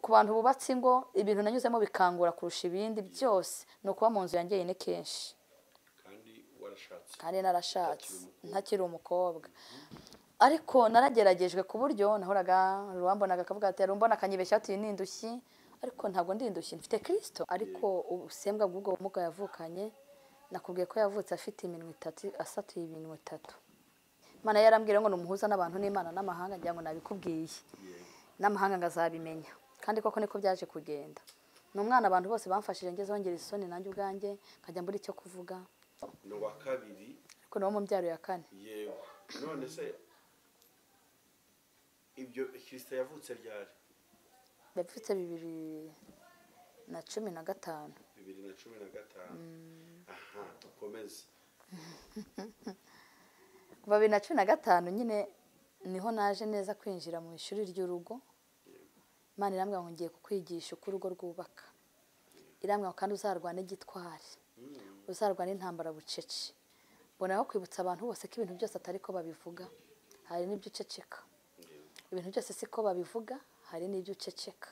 ku bantu bubatse ingo ibintu nanyuzemo bikangura kurusha ibindi byose ni ukuba mu nzu yanjye yine kenshi kandi narashatse ntakiri umukobwa ariko narageragejwe ku buryo nahoraga ruwambonaga akavuga ati rumbona akanyibeshya ati ni indushyi ariko ntabwo ndi indushyi mfite Kristo ariko ubusembwa bw'ubwo bumuga yavukanye nakubwiye ko yavutse afite iminwa 3 asatuye iminwa 3 Imana yarambwira ngo numuhuza n'abantu n'Imana n'amahanga ngira ngo nabikubwiye n'amahanga ngazabimenya kandi koko niko byaje kugenda n'umwana abantu bose bamfashije ngezeho ngera isoni nanjye ubwanjye nkajya mbura icyo kuvuga no wa kabiri ariko no mu mbyaro ya 4 yego none se ibyo Kristo yavutse ryari yavutse 2015 aha dukomeze kuva 2015 nyine niho naje neza kwinjira mu ishuri ry'urugo Imana irambwira ngo ngiye kukwigisha uko urugo rwubaka irambwira kandi uzarwana igitwari uzarwana intambara bucece bonaho kwibutsa abantu bose ko ibintu byose atari ko babivuga hari n'ibyo uceceka ibintu byose siko babivuga hari n'ibyo uceceka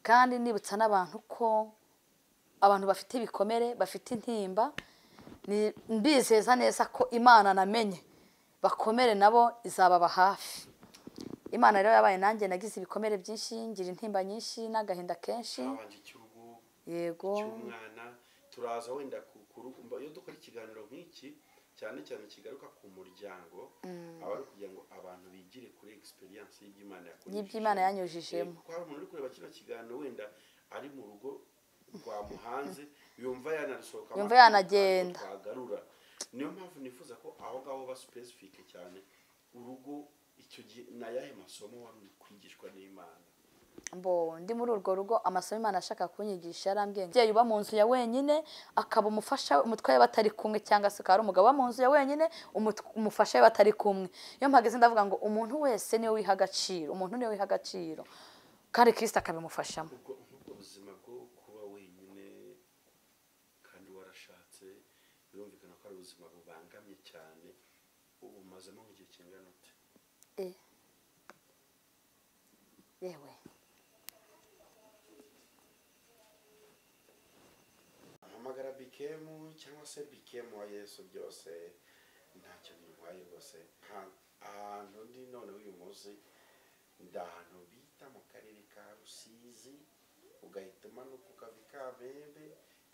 kandi nibutsa n'abantu ko abantu bafite ibikomere bafite intimba mbizeza neza ko Imana namenye bakomere nabo izababa hafi Imana rero yabaye nanjye nagize ibikomere byinshi ngira intimba nyinshi n'agahinda kenshi yego cy'umwana turaza wenda kurukumba iyo dukora ikiganiro nk'iki cyane cyane kigaruka ku muryango abari kugira ngo abantu bigire kuri experience y'Imana yakoresheje n'iby'Imana yanyujijemo ko hari umuntu uri kureba kino kiganiro wenda ari mu rugo rwa muhanze yumva yanarisohoka yumva yanagenda twagarura niyo mpamvu nifuza ko aho ngaho ba specific cyane urugo icyo gihe nayahe masomo wari kwigishwa n'Imana ndi muri urwo rugo amasomo Imana ashaka kunyigisha yarambwiye ngo uba mu nzu ya wenyine akaba umufasha umutwaye batari kumwe cyangwa se akaba ari umugabo wa mu nzu ya wenyine umufasha batari kumwe iyo mpageze ndavuga ngo umuntu wese niwe wiha agaciro umuntu niwe wiha agaciro kandi Kristo akabimufashamo ubuzima bwo kuba wenyine kandi warashatse birumvikana ko ari ubuzima bubangamye cyane ubumazemo nk'igihe kingana ute yewe amagara bikemu cyangwa se bikemu wa Yesu byose ntacyo bintwaye rwose ahantu ndi none uyu munsi ndahantu bita mu karere ka Rusizi ugahita umanuka ukava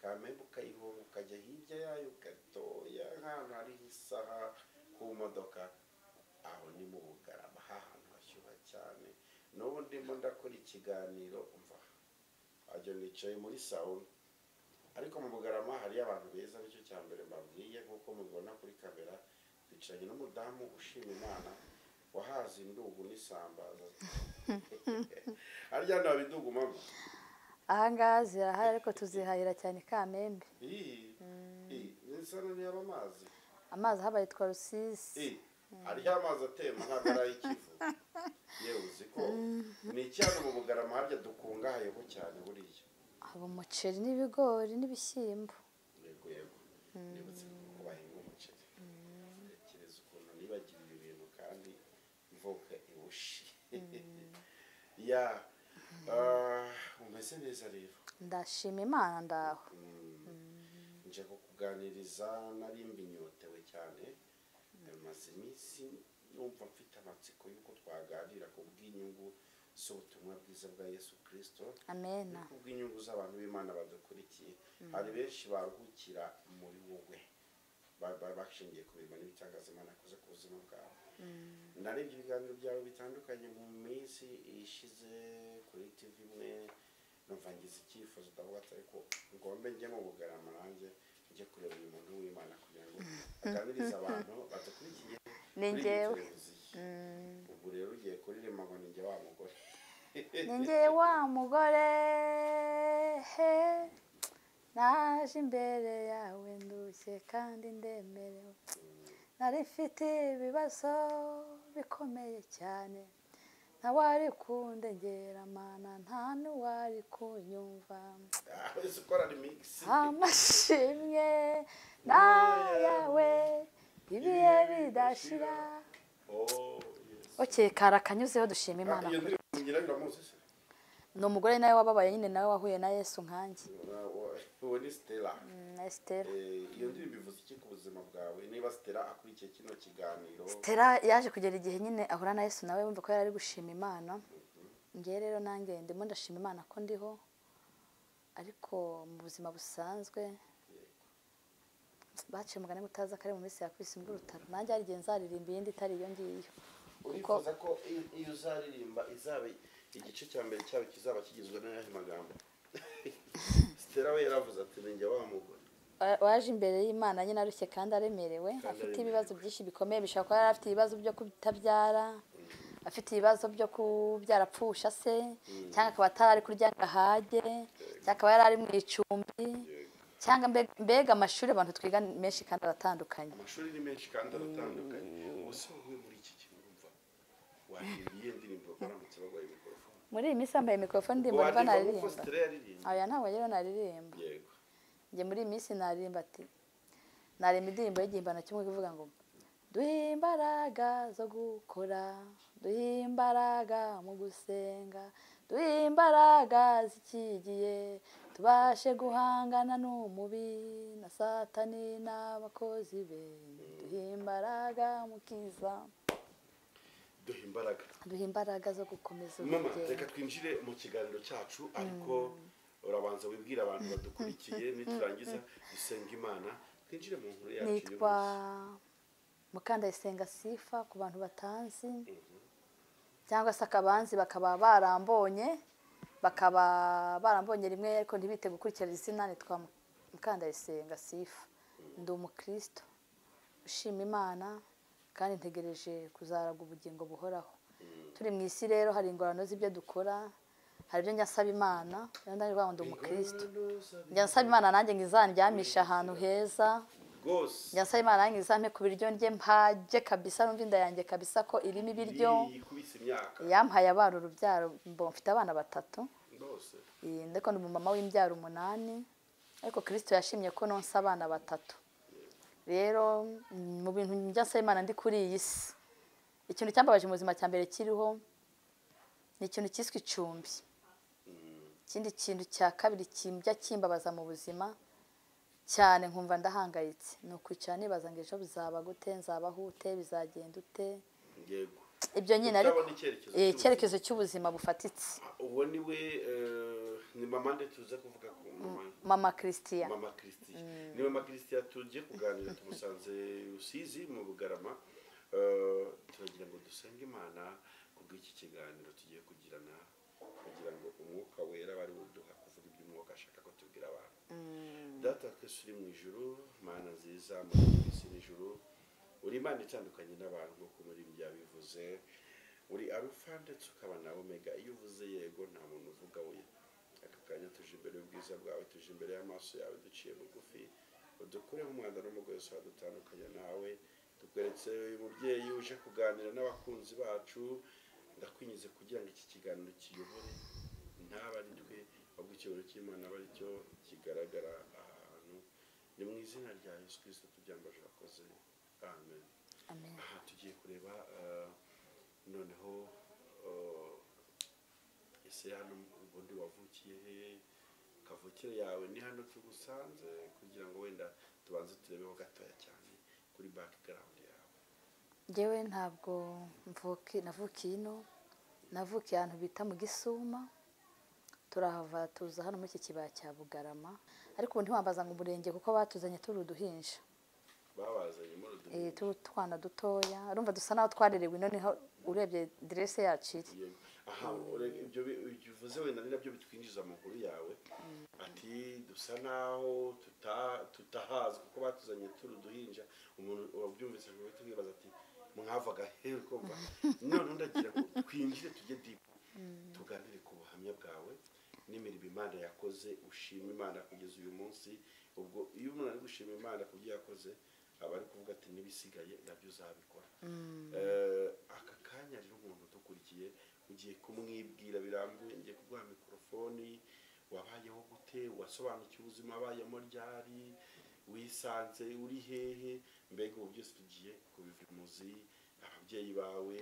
Kamembe ukayihunga ukajya hirya yayo gatoya nk'ahantu hari isaha ku modoka aho ni mu Bugarama ahantu hashyuha cyane n'ubu ndimo ndakora ikiganiro umva ajya nicaye muri sauna ariko mu Bugarama hari abantu beza nicyo cya mbere mbabwiye nk'uko mubibona kuri kamera bicaranye n'umudamu ushima Imana wahaze indugu n'isambaza arya nta bidugu mama ahangaha zirahari ariko tuzihahira cyane Kamembe nisano niba amazi habaye twa Rusizi hariho amazi atemba ntabwo ari ay'ikivu yewe uzi ko ni icyano mu Bugarama harya dukungahayeho cyane buriya haba umuceri n'ibigori n'ibishyimbo yego nibutse ko bahinga umuceri kereza ukuntu nibagira ibi bintu kandi mvuka ibushi umeze neza rero ndashima Imana ndaho nje kukuganiriza narimba inyotewe cyane maze iminsi numva mfite amatsiko y'uko twaganira ku bw'inyungu z'ubutumwa bwiza bwa Yesu Kristo amen ku bw'inyungu z'abantu b'Imana badukurikiye hari benshi baruhukira muri wowe bashingiye ku bintu n'ibitangazimana akoze ku buzima bwawe narebye ibiganiro byawe bitandukanye mu minsi ishize kuri TV imwe numva ngize icyifuzo ndavuga ati ariko ngombe njye mu Bugarama nanjye njye kureba uyu muntu w'Imana kugira ngo aganirize abantu badukurikiye ni njyewe ubu rero ugiye kuririmba ngo ni njye wa mugore ni njye wa mugore naje imbere yawe ndushye kandi ndemerewe nari mfite ibibazo bikomeye cyane ntawari kundengera Mana nta n'uwari kunyumva amashimwe nayawe ibihe bidashira kara kanyuzeho dushima Imana uramuzi se ni umugore nawe wababaye nyine nawe wahuye na Yesu nkanjye. uwo ni Stella. Na Esther. Iyo ndirimbo ivuze iki ku buzima bwawe niba Stella akurikiye kino kiganiro? Stella yaje kugera igihe nyine ahura na Yesu nawe wumva ko yari ari gushima Imana. Ngewe rero nanjye ndimo ndashima Imana ko ndiho, ariko mu buzima busanzwe baciye umugani mutaza kare mu minsi yakubise imvurutaro, nanjye hari igihe nzaririmba iyindi itari iyo ngiyo. Urifuza ko iyo uzaririmba izaba igice cya mbere cyawe kizaba kigizwe n'ayahe magambo? Stella we yaravuze ati ninjye wa mugore waje imbere y'Imana nyine arushye kandi aremerewe, afite ibibazo byinshi bikomeye, bishobora kuba yari afite ibibazo byo kutabyara, afite ibibazo byo kubyara apfusha se, cyangwa akaba atari kurya ngo ahage, cyangwa akaba yari ari mu icumbi, cyangwa mbega amashuri abantu twiga menshi kandi aratandukanye. Amashuri ni menshi kandi aratandukanye. Ubuse wowe muri iki kintu urumva wahiriye indirimbo baramutse bagwaye mikrofone? Muri iyi minsi yambaye mikrofone ndimo ndumva naririmba. Aya ntabwo rero naririmba. Yego. Njye muri iyi minsi naririmba ati naremba indirimbo y'igihimbano kimwe kivuga ngo duhe imbaraga zo gukora, duhe imbaraga mu gusenga, duhe imbaraga zikigiye, tubashe guhangana n'umubi na Satani n'abakozi be, duhe imbaraga mukiza. Duhe imbaraga zo gukomeza urugendo. Reka twinjire mu kiganiro cyacu, ariko urabanza wibwira abantu badukurikiye, niturangiza dusenga Imana twinjire mu nkuru yacu. Nitwa Mukandayisenga Sifa ku bantu batanzi, cyangwa se akabanzi bakaba barambonye rimwe ariko ntibite gukurikira izina. Nitwa Mukandayisenga Sifa, ndi umukristo ushima Imana kandi ntegereje kuzaraga ubugingo buhoraho. Turi mu isi rero hari ingorane z'ibyo dukora, hari ibyo njyasaba Imana, rero ndi umukristo, njyasaba Imana nanjye ngizandyamisha ahantu heza, njyasaba Imana nanjye ngizampe ku biryo ndye mpage kabisa, numva inda yanjye kabisa ko irimo ibiryo. Yampaye abana urubyaro, mfite abana 3, ndiko ndi umumama w'imbyaro 8, ariko Kristo yashimye ko nonsa abana 3. Rero mu bintu njyasaba Imana ndi kuri iyi si, ikintu cyambabaje mu buzima cya mbere kiriho ni ikintu cyiswe icumbi. Ikindi kintu cya kabiri kimbya kimbabaza mu buzima cyane nkumva ndahangayitse, ni ukwicara nibaza ngo ejo bizaba gute, nzabaho ute, bizagenda ute. Yego. Ibyo nyine ariko icyerekezo cy'ubuzima bufatitse. Uwo ni mama nde tuze kuvuga ku Mama Christian. Mama Christian. Ni Mama Christian tujye kuganira, tumusanze Rusizi mu Bugarama. Turagira ngo dusenge Imana kubw'iki kiganiro tugiye kugirana, kugira ngo umwuka wera bari buduha kuvuga iby'umwuka ashaka ko tubwira abantu. Data twese uri mu ijuru, Mana nziza muri isi n'ijuru, uri Imana itandukanye n'abantu nk'uko muri byabivuze, uri Alpha ndetse ukaba na Omega. Iyo uvuze yego nta muntu uvuga we. Aka kanya tuje imbere y'ubwiza bwawe, tuje imbere y'amaso yawe duciye bugufi, udukureho umwanda n'umugozi wadutandukanya nawe. Tukweretse uyu mubyeyi uje kuganira n'abakunzi bacu, ndakwinyize kugira ngo iki kiganiro kiyobore ntaba ari twe, ahubwo icyubahiro cy'Imana aba ari cyo kigaragara ahantu. Ni mu izina rya Yesu Kristo tubyambaje akoze, amen. Aha tugiye kureba noneho ese hano ubundi wavukiye he, kavukire yawe ni hano tugusanze, kugira ngo wenda tubanze turebeho gatoya cyane kuri background yawe. Njyewe ntabwo navukiye ino, navukiye ahantu bita mu Gisuma, turahava tuza hano muri iki kibaya cya Bugarama, ariko ubu ntiwambaza ngo umurenge kuko batuzanye turi uduhinja. Babazanye muri uduhinja? Turi utwana dutoya, urumva dusa naho twarerewe ino, niho urebye direse yacu iri. Aha, ibyo bivuze wenda ni nabyo bitwinjiza mu nkuru yawe, ati dusa naho tutahazi kuko batuzanye turi uduhinja. Umuntu wabyumvise ngo uhite wibaza ati mwavaga hehe kumva. None ndagira ngo twinjire tujye deep, tuganire ku buhamya bwawe n'imirimo Imana yakoze, ushima Imana kugeza uyu munsi. Ubwo iyo umuntu ari gushima Imana ku byo yakoze, aba ari kuvuga ati n'ibisigaye nabyo uzabikora. Aka kanya rero umuntu udukurikiye ugiye kumwibwira birambuye, ngiye kuguha mikrofoni, wabayeho gute, wasobanukiwe ubuzima wabayemo ryari, wisanze uri hehe, mbega ubu byose tugiye kubiva imuzi. Ababyeyi bawe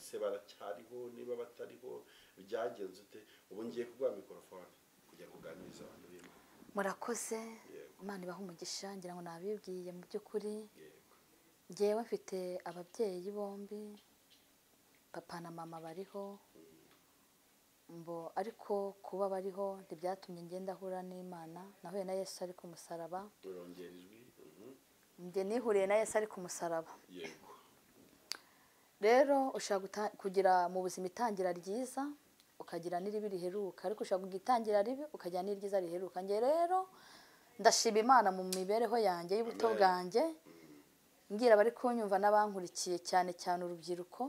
se baracyariho, niba batariho byagenze ute ubu ngiye kuguha mikorofone kugira ngo uganirize abantu b'Imana. murakoze. Yego. Imana ibaha umugisha, ngira ngo nabibwiye mu by'ukuri Yego. njyewe mfite ababyeyi bombi, papa na mama bariho, ariko kuba bariho ntibyatumye ngenda ahura n'Imana. Nahuye na Yesu ari ku musaraba. Urongera ijwi. Njye nihuriye na Yesu ari ku musaraba. Yego. Rero ushaka kugira mu buzima itangira ryiza ukagira n'iribi riheruka, ariko ushaka kugitangira ribi ukagira n'iryiza riheruka. Njye rero ndashima Imana mu mibereho yanjye y'ubuto bwanjye, ngira bari kunyumva n'abankurikiye cyane cyane urubyiruko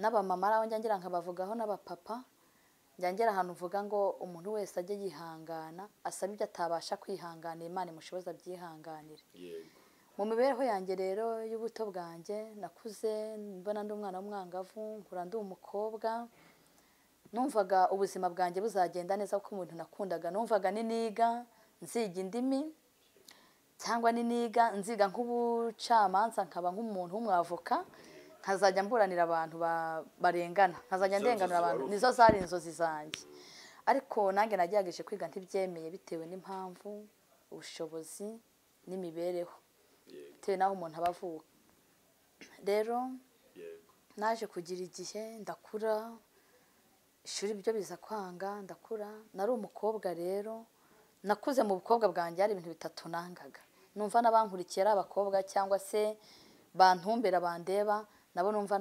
n'abamama araho njya ngira nkabavugaho n'abapapa. Njya ngera ahantu uvuga ngo umuntu wese ajye yihangana, asaba ibyo atabasha kwihanganira Imana imushoboza abyihanganire. Yego. Mu mibereho yanjye rero y'ubuto bwanjye nakuze mbona ndi umwana w'umwangavu, nkura ndi umukobwa, numvaga ubuzima bwanjye buzagenda neza kuko umuntu nakundaga, numvaga niniga nziga indimi cyangwa niniga nziga nk'ubucamanza nkaba nk'umuntu w'umwavoka, nkazajya mburanira abantu barengana, nkazajya ndenganura abantu. Nizo zari inzozi zanjye, ariko nanjye nagerageje kwiga ntibyemeye bitewe n'impamvu, ubushobozi n'imibereho bitewe n'aho umuntu aba avuka. Rero naje kugira igihe ndakura, ishuri byo biza kwanga, ndakura. Nari umukobwa rero, nakuze mu bukobwa bwanjye hari ibintu bitatu nangaga. Numva n'abankurikiye ari abakobwa cyangwa se bantumbera bandeba, nabo numva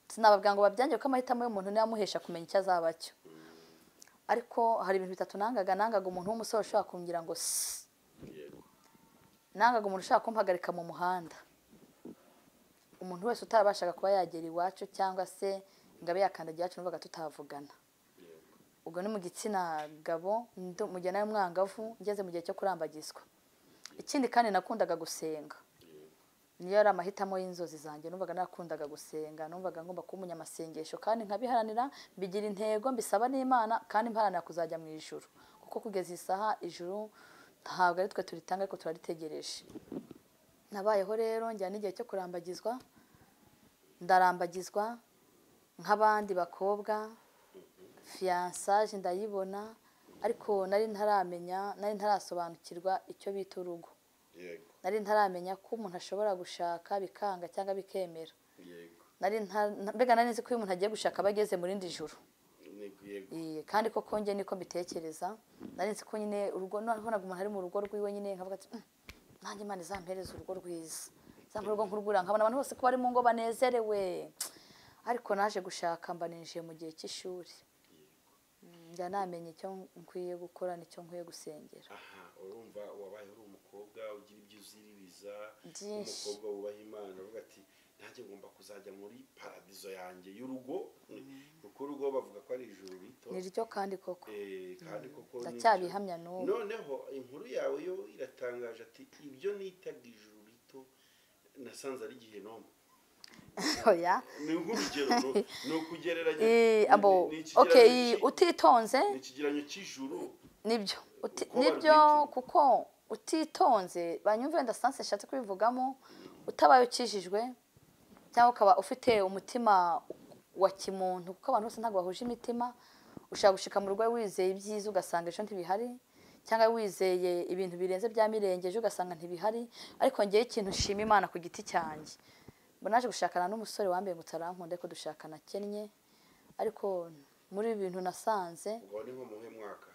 sinababwira ngo babyange ko amahitamo y'umuntu niyo amuhesha kumenya icyo azaba cyo. Ariko hari ibintu bitatu nangaga. Nangaga umuntu w'umusore ushaka kumbwira ngo nangaga umuntu ushaka kumpagarika mu muhanda, umuntu wese utarabashaga kuba yagera iwacu cyangwa se ngo abe yakandagira iwacu numvaga tutavugana. Ubwo ni mu gitsina gabo, mujyana y'umwangavu ngeze mu gihe cyo kurambagizwa. Ikindi kandi nakundaga gusenga, niyo yari amahitamo y'inzozi zanjye. Numvaga nakundaga gusenga, numvaga ngomba kuba umunyamasengesho kandi nkabiharanira, mbigira intego, mbisaba n'Imana kandi mparanira kuzajya mu ijuru, kuko kugeza isaha ijuru ntabwo ari twe turitanga ariko turaritegereje. Nabayeho rero njya n'igihe cyo kurambagizwa, ndarambagizwa nk'abandi bakobwa, fiyansaje ndayibona, ariko nari ntarasobanukirwa icyo bita urugo. Nari ntaramenya ko umuntu ashobora gushaka bikanga cyangwa bikemera. Mbega nari nzi ko iyo umuntu agiye gushaka aba ageze mu rindi juru. Kandi koko njye niko mbitekereza. Nari nzi ko nyine urugo, nabonaga umuntu ari mu rugo rwiwe nyine nkavuga ati nanjye Imana izampereza urugo rwiza, izampa urugo nk'urw'uriya, nkabona abantu bose ko bari mu ngo banezerewe. Ariko naje gushaka mba ninjiye mu gihe cy'ishuri, njya namenye icyo nkwiye gukora n'icyo nkwiye gusengera. Urumva wabaye uri umukobwa ugira ibyo uziririza, umukobwa wubaha Imana, uvuga ati nanjye ngomba kuzajya muri paradizo yanjye y'urugo, kuko urugo bavuga ko ari ijuru rito. Ni ryo kandi koko, kandi koko ndacyabihamya n'ubu. Noneho inkuru yawe yo iratangaje, ati ibyo nitaga ijuru rito nasanze ari Gihenomu. Oya, ni nk'urugero, ni ukugereranya utitonze ni ikigereranyo cy'ijuru. Nibyo kuko utitonze, banyumve ndasanse nshatse kubivugamo, utabaye ukijijwe cyangwa ukaba ufite umutima wa kimuntu, kuko abantu bose ntabwo bahuje imitima. Ushaka gushika mu rugo wizeye ibyiza ugasanga ejo ntibihari, cyangwa wizeye ibintu birenze bya mirenge ejo ugasanga ntibihari. Ariko ngiye ikintu nshima Imana ku giti cyanjye, naje gushakana n'umusore wambaye ngo utarankunde ko dushakana kennye, ariko muri ibintu nasanze ngo ni nko muhe mwaka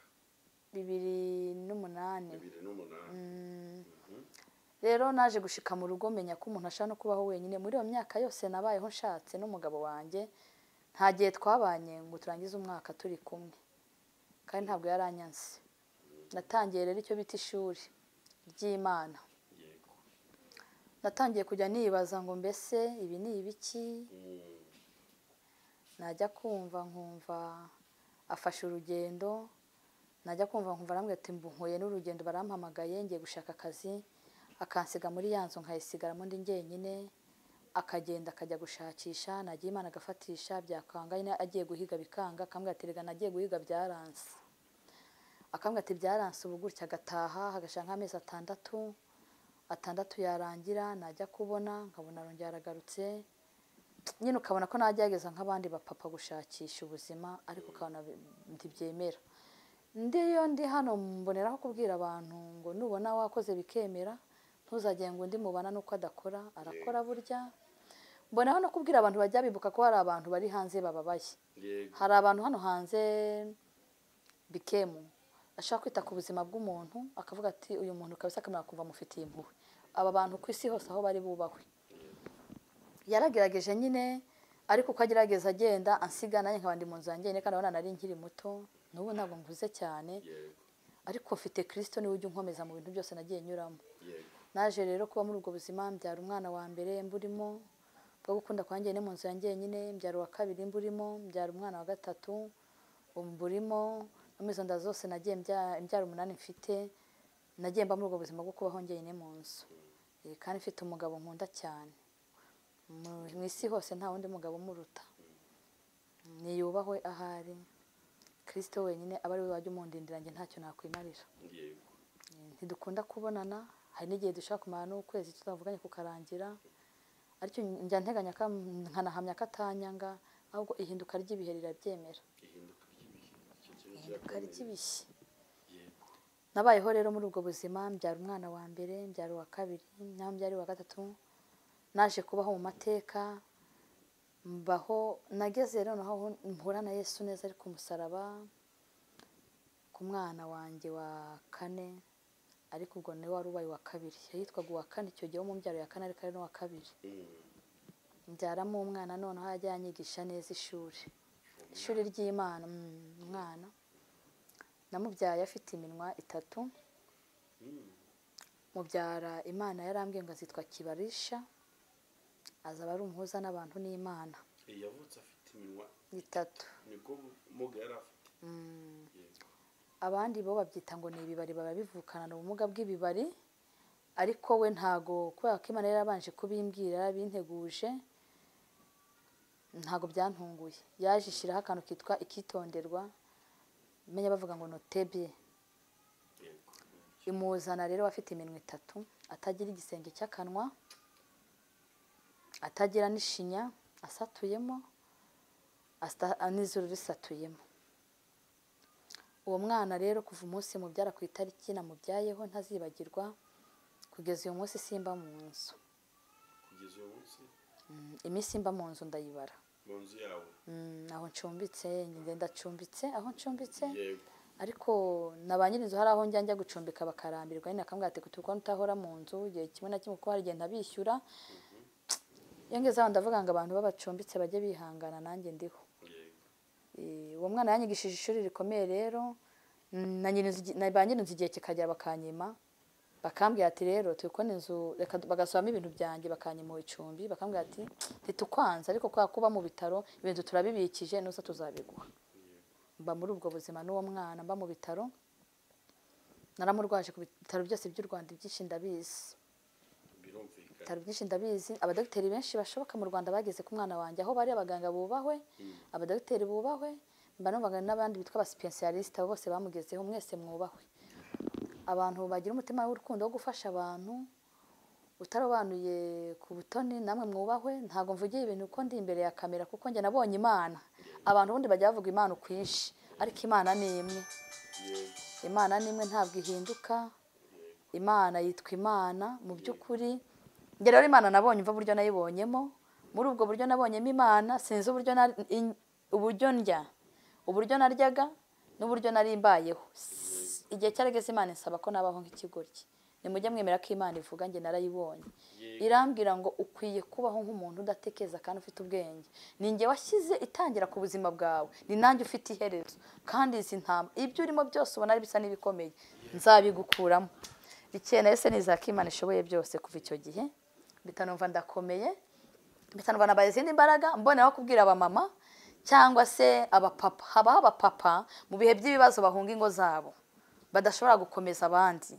2008. Rero naje gushika mu rugo menya ko umuntu ashaka no kubaho wenyine. Muri iyo myaka yose nabayeho nshatse n'umugabo wanjye, nta gihe twabanye ngo turangize umwaka turi kumwe, kandi ntabwo yaranyanse. Natangiye rero icyo bita ishuri ry'Imana. Natangiye kujya nibaza ngo mbese ibi ni ibiki. Najya kumva nkumva afashe urugendo, najya kumva nkumva arambwira ati mbuhuye n'urugendo, barampamagaye ngiye gushaka akazi, akansiga muri ya nzu nkayisigaramo ndi njyenyine, akagenda akajya gushakisha, nagiye Imana agafatisha byakanga, nyine agiye guhiga bikanga, akambwira ati rega nagiye guhiga byaranse, akambwira ati byaranse ubu gutya, agataha hagashaka nk'amezi atandatu yarangira, najya kubona nkabona arongera aragarutse, nyine ukabona ko nagerageza nk'abandi bapapa gushakisha ubuzima ariko ukabona ntibyemera. Ndiyo ndi hano mboneraho kubwira abantu ngo nubona wakoze bikemera ntuzagire ngo undi mubana nuko adakora, arakora burya. Mbonaho no kubwira abantu bajya bibuka ko hari abantu bari hanze bababaye. Hari abantu hano hanze bikemu ashaka kwita ku buzima bw'umuntu akavuga ati uyu muntu kabisa akamara kumva mufitiye impuhwe. Aba bantu ku isi hose aho bari bubahwe. Yaragerageje nyine ariko uko agerageza agenda ansiga nanjye nkaba ndi mu nzu yanjye kandi abana nari nkiri muto n'ubu ntabwo mvuze cyane ariko mfite Kristo niwe ujya unkomeza mu bintu byose nagiye nyuramo. Naje rero kuba muri ubwo buzima mbyara umwana wa mbere mburimo bwo gukunda kwanjye ni mu nzu yanjye nyine, mbyara wa kabiri mburimo, mbyara umwana wa gatatu mburimo, izo nda zose nagiye mbyara 8 mfite, nagiye mba muri ubwo buzima bwo kubaho njyenyine mu nzu. Kandi mfite umugabo nkunda cyane. Mu isi hose nta wundi mugabo umuruta. Niyubahwe ahari. Kristo wenyine aba ari we wajya umundindira njye ntacyo nakwimarira. Ntidukunda kubonana, hari n'igihe dushaka kumara n'ukwezi tutavuganye kukarangira. Ariko njya nteganya nkanahamya katanyanga ahubwo ihinduka ry'ibihe rirabyemera. Ihinduka ry'ibihe. Nabayeho rero muri ubwo buzima mbyara umwana wa mbere, mbyara wa kabiri, naho mbyari wa gatatu. Naje kubaho mu mateka mbaho nageze rero naho mpura na Yesu neza ari ku musaraba ku mwana wanjye wa 4 ariko ubwo ne wari ubaye wa kabiri yitwaga wa 4 icyo gihe mu mbyaro ya 4 ariko ari no wa kabiri. Mbyaramo umwana noneho yajya yanyigisha neza ishuri ry'Imana. Umwana namubyaye afite iminwa 3 mubyara Imana yarambwiye ngo azitwa Kibarisha azaba ari umuhuza n'abantu n'Imana. Yavutse afite iminwa 3 niko muga yarafite. Abandi bo babyita ngo ni ibibari baba bivukana n'ubumuga bw'ibibari ariko we ntago kubera ko Imana yarabanje kubimbwira binteguje ntago byantunguye. Yaje ishiraho akantu kitwa ikitonderwa menya bavuga ngo notebye. Imuzana rero afite iminwa 3 atagira igisenge cy'akanwa atagira n'ishinya asatuyemo n'izuru risatuyemo. Uwo mwana rero kuva umunsi mubyara ku itariki namubyayeho ntazibagirwa kugeza uyu munsi simba mu nzu. Kugeza uyu munsi iminsi mba mu nzu ndayibara. Mu nzu yawe aho ncumbitse ngenda cumbitse aho ncumbitse ariko nabanyirizo hari aho njya gucumbika bakarambirwa nyine akambwira ati kutuko ntahora mu nzu igihe kimwe na kimwe ko hari igihe ntabishyura. Yongeze aho ndavuga ngo abantu babacumbitse bajye bihangana nanjye ndiho. Uwo mwana yanyigishije ishuri rikomeye rero nabanyirizo igihe kikagera bakanyima bakambwira ati rero tukone inzu reka bagasubamo ibintu byanjye bakanyima icumbi bakambwira ati ntitukwanza ariko kwa kuba mu bitaro ibintu turabibikije nuza tuzabiguha. Mba muri ubwo buzima n'uwo mwana mba mu bitaro naramurwaje ku bitaro byose by'u Rwanda byinshi ndabizi. Bitaro byinshi ndabizi abadokiteri benshi bashoboka mu Rwanda bageze ku mwana wanjye aho bari abaganga bubahwe abadokiteri bubahwe mba numvaga n'abandi bitwa aba specialist bose bamugezeho mwese mwubahwe. Abantu bagira umutima w'urukundo wo gufasha abantu utarobanuye ku butoni namwe mwubahwe. Ntago mvugiye ibintu uko ndi imbere ya kamera kuko njye nabonye Imana. Abantu bundi bajya bavuga Imana ukwishi ariko Imana ni imwe. Imana ni imwe ntabwo ihinduka. Imana yitwa Imana mu by'ukuri. Nge rero Imana nabonye umva buryo nayibonyemo muri ubwo buryo nabonyemo Imana sinzi uburyo ndya uburyo naryaga n'uburyo nari mbayeho. Igihe cyarageze Imana insaba ko nabaho nk'ikigoryi. Nimujye mwemera ko Imana ivuga nge narayibonye. Irambwira ngo ukwiye kubaho nk'umuntu udatekeza kandi ufite ubwenge. Ni nge washyize itangira ku buzima bwawe. Ni nanjye ufite iherezo kandi izi ntama ibyo urimo byose ubona ari bisa n'ibikomeye nzabigukuramo. Ikena ese nizaka Imana ishoboye byose kuva icyo gihe bitanumva ndakomeye bitanumva nabaye izindi imbaraga mboneho kubwira aba mama cyangwa se abapapa. Habaho abapapa mu bihe by'ibibazo bahunga ingo zabo badashobora gukomeza abandi.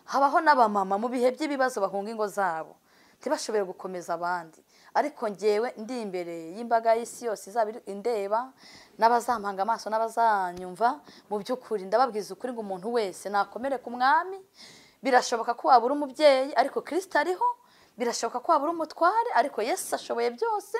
Habaho n'abamama mu bihe by'ibibazo bahunga ingo zabo ntibashobore gukomeza abandi. Ariko ngewe ndi imbere y'imbaga y'isi yose izaba indeba n'abazampanga amaso n'abazanyumva mu by'ukuri ndababwiza ukuri ngo umuntu wese nakomere ku mwami. Birashoboka ko wabura umubyeyi ariko Kristo ariho. Birashoboka ko wabura umutware ariko Yesu ashoboye byose.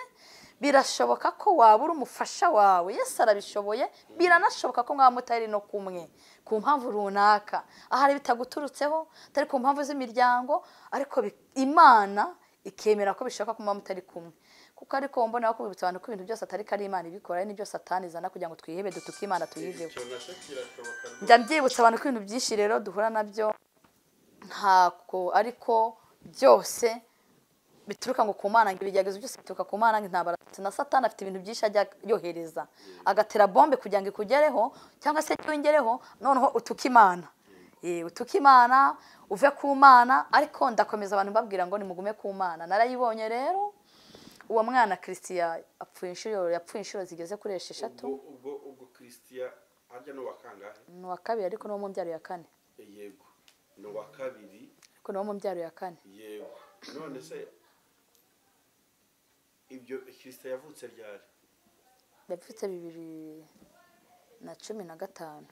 birashoboka ko wabura umufasha wawe. Yesu arabishoboye, biranashoboka ko mwaba mutari no kumwe ku mpamvu runaka, ahari bitaguturutseho, atari ku mpamvu z'imiryango, ariko Imana ikemera ko bishoboka ko mwaba mutari kumwe. Kuko ariko mbona ko kubibutsa abantu ko ibintu byose atari kari Imana ibikora, ari n'ibyo Satani izana kugira ngo twihebe dutuke Imana tuyiveho. Njya mbyibutsa abantu ko ibintu byinshi rero duhura nabyo ntako ariko byose bituruka ngo ku Mana, ngo ibigeragezo byose bituruka ku Mana, ngo ntabara na Satani afite ibintu byinshi ajya yohereza, agatera bombe kugira ngo ikugereho cyangwa se cyongereho, noneho utuke Imana. Utuke Imana, uve ku Mana. Ariko ndakomeza abantu babwira ngo nimugume ku Mana. Narayibonye rero uwo mwana Christian yapfuye inshuro zigeze kuri 6. ubwo Christian arya no wakangahe? Ni wa kabiri, ariko no mu mbyaro ya 4. Yego, no wa kabiri, ariko no mu mbyaro ya 4. Yego. None se ibyo Christian yavutse ryari? Yavutse 2015. 2015.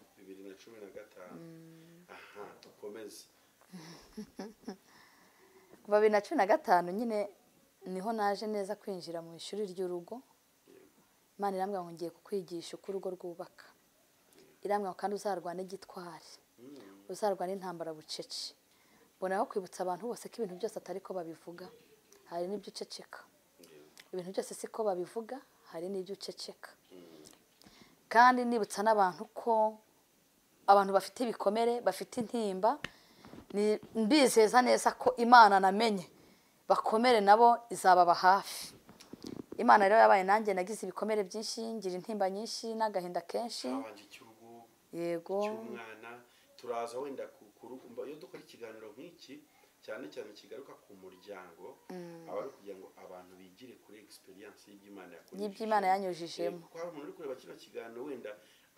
Aha, dukomeze. Kuva 2015 nyine niho naje neza kwinjira mu ishuri ry'urugo. Imana irambwira ngo ngiye kukwigisha uko urugo rwubaka. Irambwira kandi uzarwana igitwari, uzarwana intambara bucece. Mbona aho kwibutsa abantu bose ko ibintu byose atari ko babivuga, hari n'ibyo uceceka. Ibintu byose siko babivuga, hari n'ibyo uceceka. Kandi nibutsa n'abantu ko abantu bafite ibikomere, bafite intimba, mbizeza neza ko Imana namenye bakomere nabo izababa hafi. Imana rero yabaye nanjye nagize ibikomere byinshi, ngira intimba nyinshi n'agahinda kenshi. Yego, cy'umwana turaza wenda kurukumba iyo dukora ikiganiro nk'iki cyane cyane kigaruka ku muryango, abari kugira ngo abantu bigire kuri experience y'Imana yanyujijemo. Kwa umuntu uri kureba kino kiganiro wenda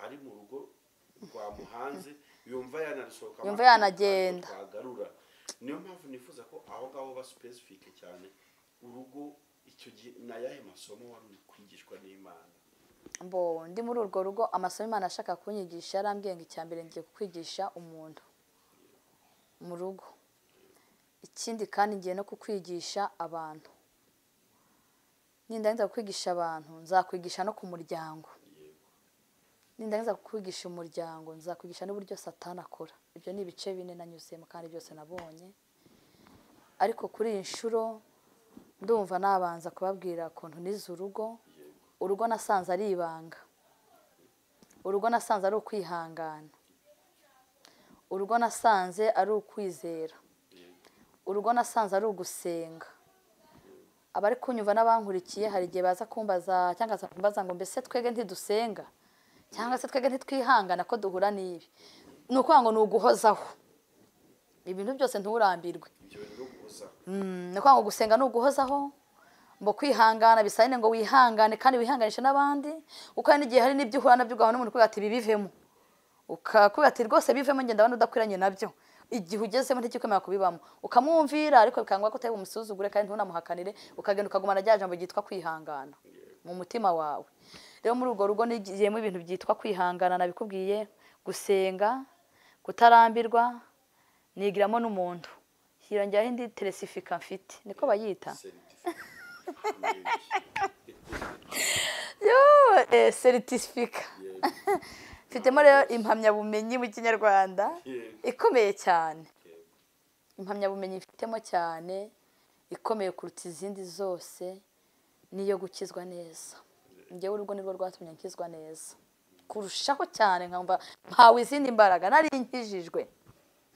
ari mu rugo rwa muhanze, yumva yanarisohoka, yumva yanagenda. Niyo mpamvu nifuza ko aho ngaho ba specific cyane urugo icyo gihe na yahe masomo wari uri kwigishwa n'Imana. Ndi muri urwo rugo amasomo Imana ashaka kunyigisha, yarambwiye ngo icyambere ngiye kukwigisha umuntu mu rugo. Ikindi kandi ngiye no kukwigisha abantu. Nindangiza kukwigisha abantu, nzakwigisha no ku muryango. Nindangiza kukwigisha umuryango, nzakwigisha n'uburyo Satani akora. Ibyo ni ibice 4 nanyuzemo kandi byose nabonye. Ariko kuri iyi nshuro ndumva nabanza kubabwira ukuntu nize urugo. Urugo nasanze ari ibanga. Urugo nasanze ari ukwihangana. Urugo nasanze ari ukwizera. Urugo nasanze ari ugusenga. Abari kunyumva n'abankurikiye hari igihe baza kumbaza cyangwa se kumbaza ngo mbese twege ntidusenga cyangwa se twege ntitwihangana ko duhura n'ibi. Nuko ngo nuguhozaho ibintu byose nturambirwe. Nuko ngo gusenga nuguhozaho, mbo kwihangana bisane ngo wihangane kandi wihanganisha n'abandi. Uko n'igihe hari n'ibyo uhura nabyo ugahana n'umuntu kugira ati bibivemo, ukakugira ati rwose bivemo ngenda abantu udakwiranye nabyo. Igihe ugezemo ntikikwemera kubibamo ukamwumvira, ariko bikangwa ko utari umusuzugure kandi ntunamuhakanire, ukagenda ukagumana rya jambo ryitwa kwihangana mu mutima wawe. Rero muri urwo rugo nigiyemo ibintu byitwa kwihangana, nabikubwiye, gusenga, kutarambirwa, nigiramo n'umuntu. Hirongeraho indi teresifika mfite, niko bayita. Certificate. Mfitemo rero impamyabumenyi mu Kinyarwanda ikomeye cyane. Impamyabumenyi mfitemo cyane ikomeye kuruta izindi zose niyo gukizwa neza. Njyewe urugo nirwo rwatumye nkizwa neza kurushaho cyane, nkamva mpawe izindi mbaraga.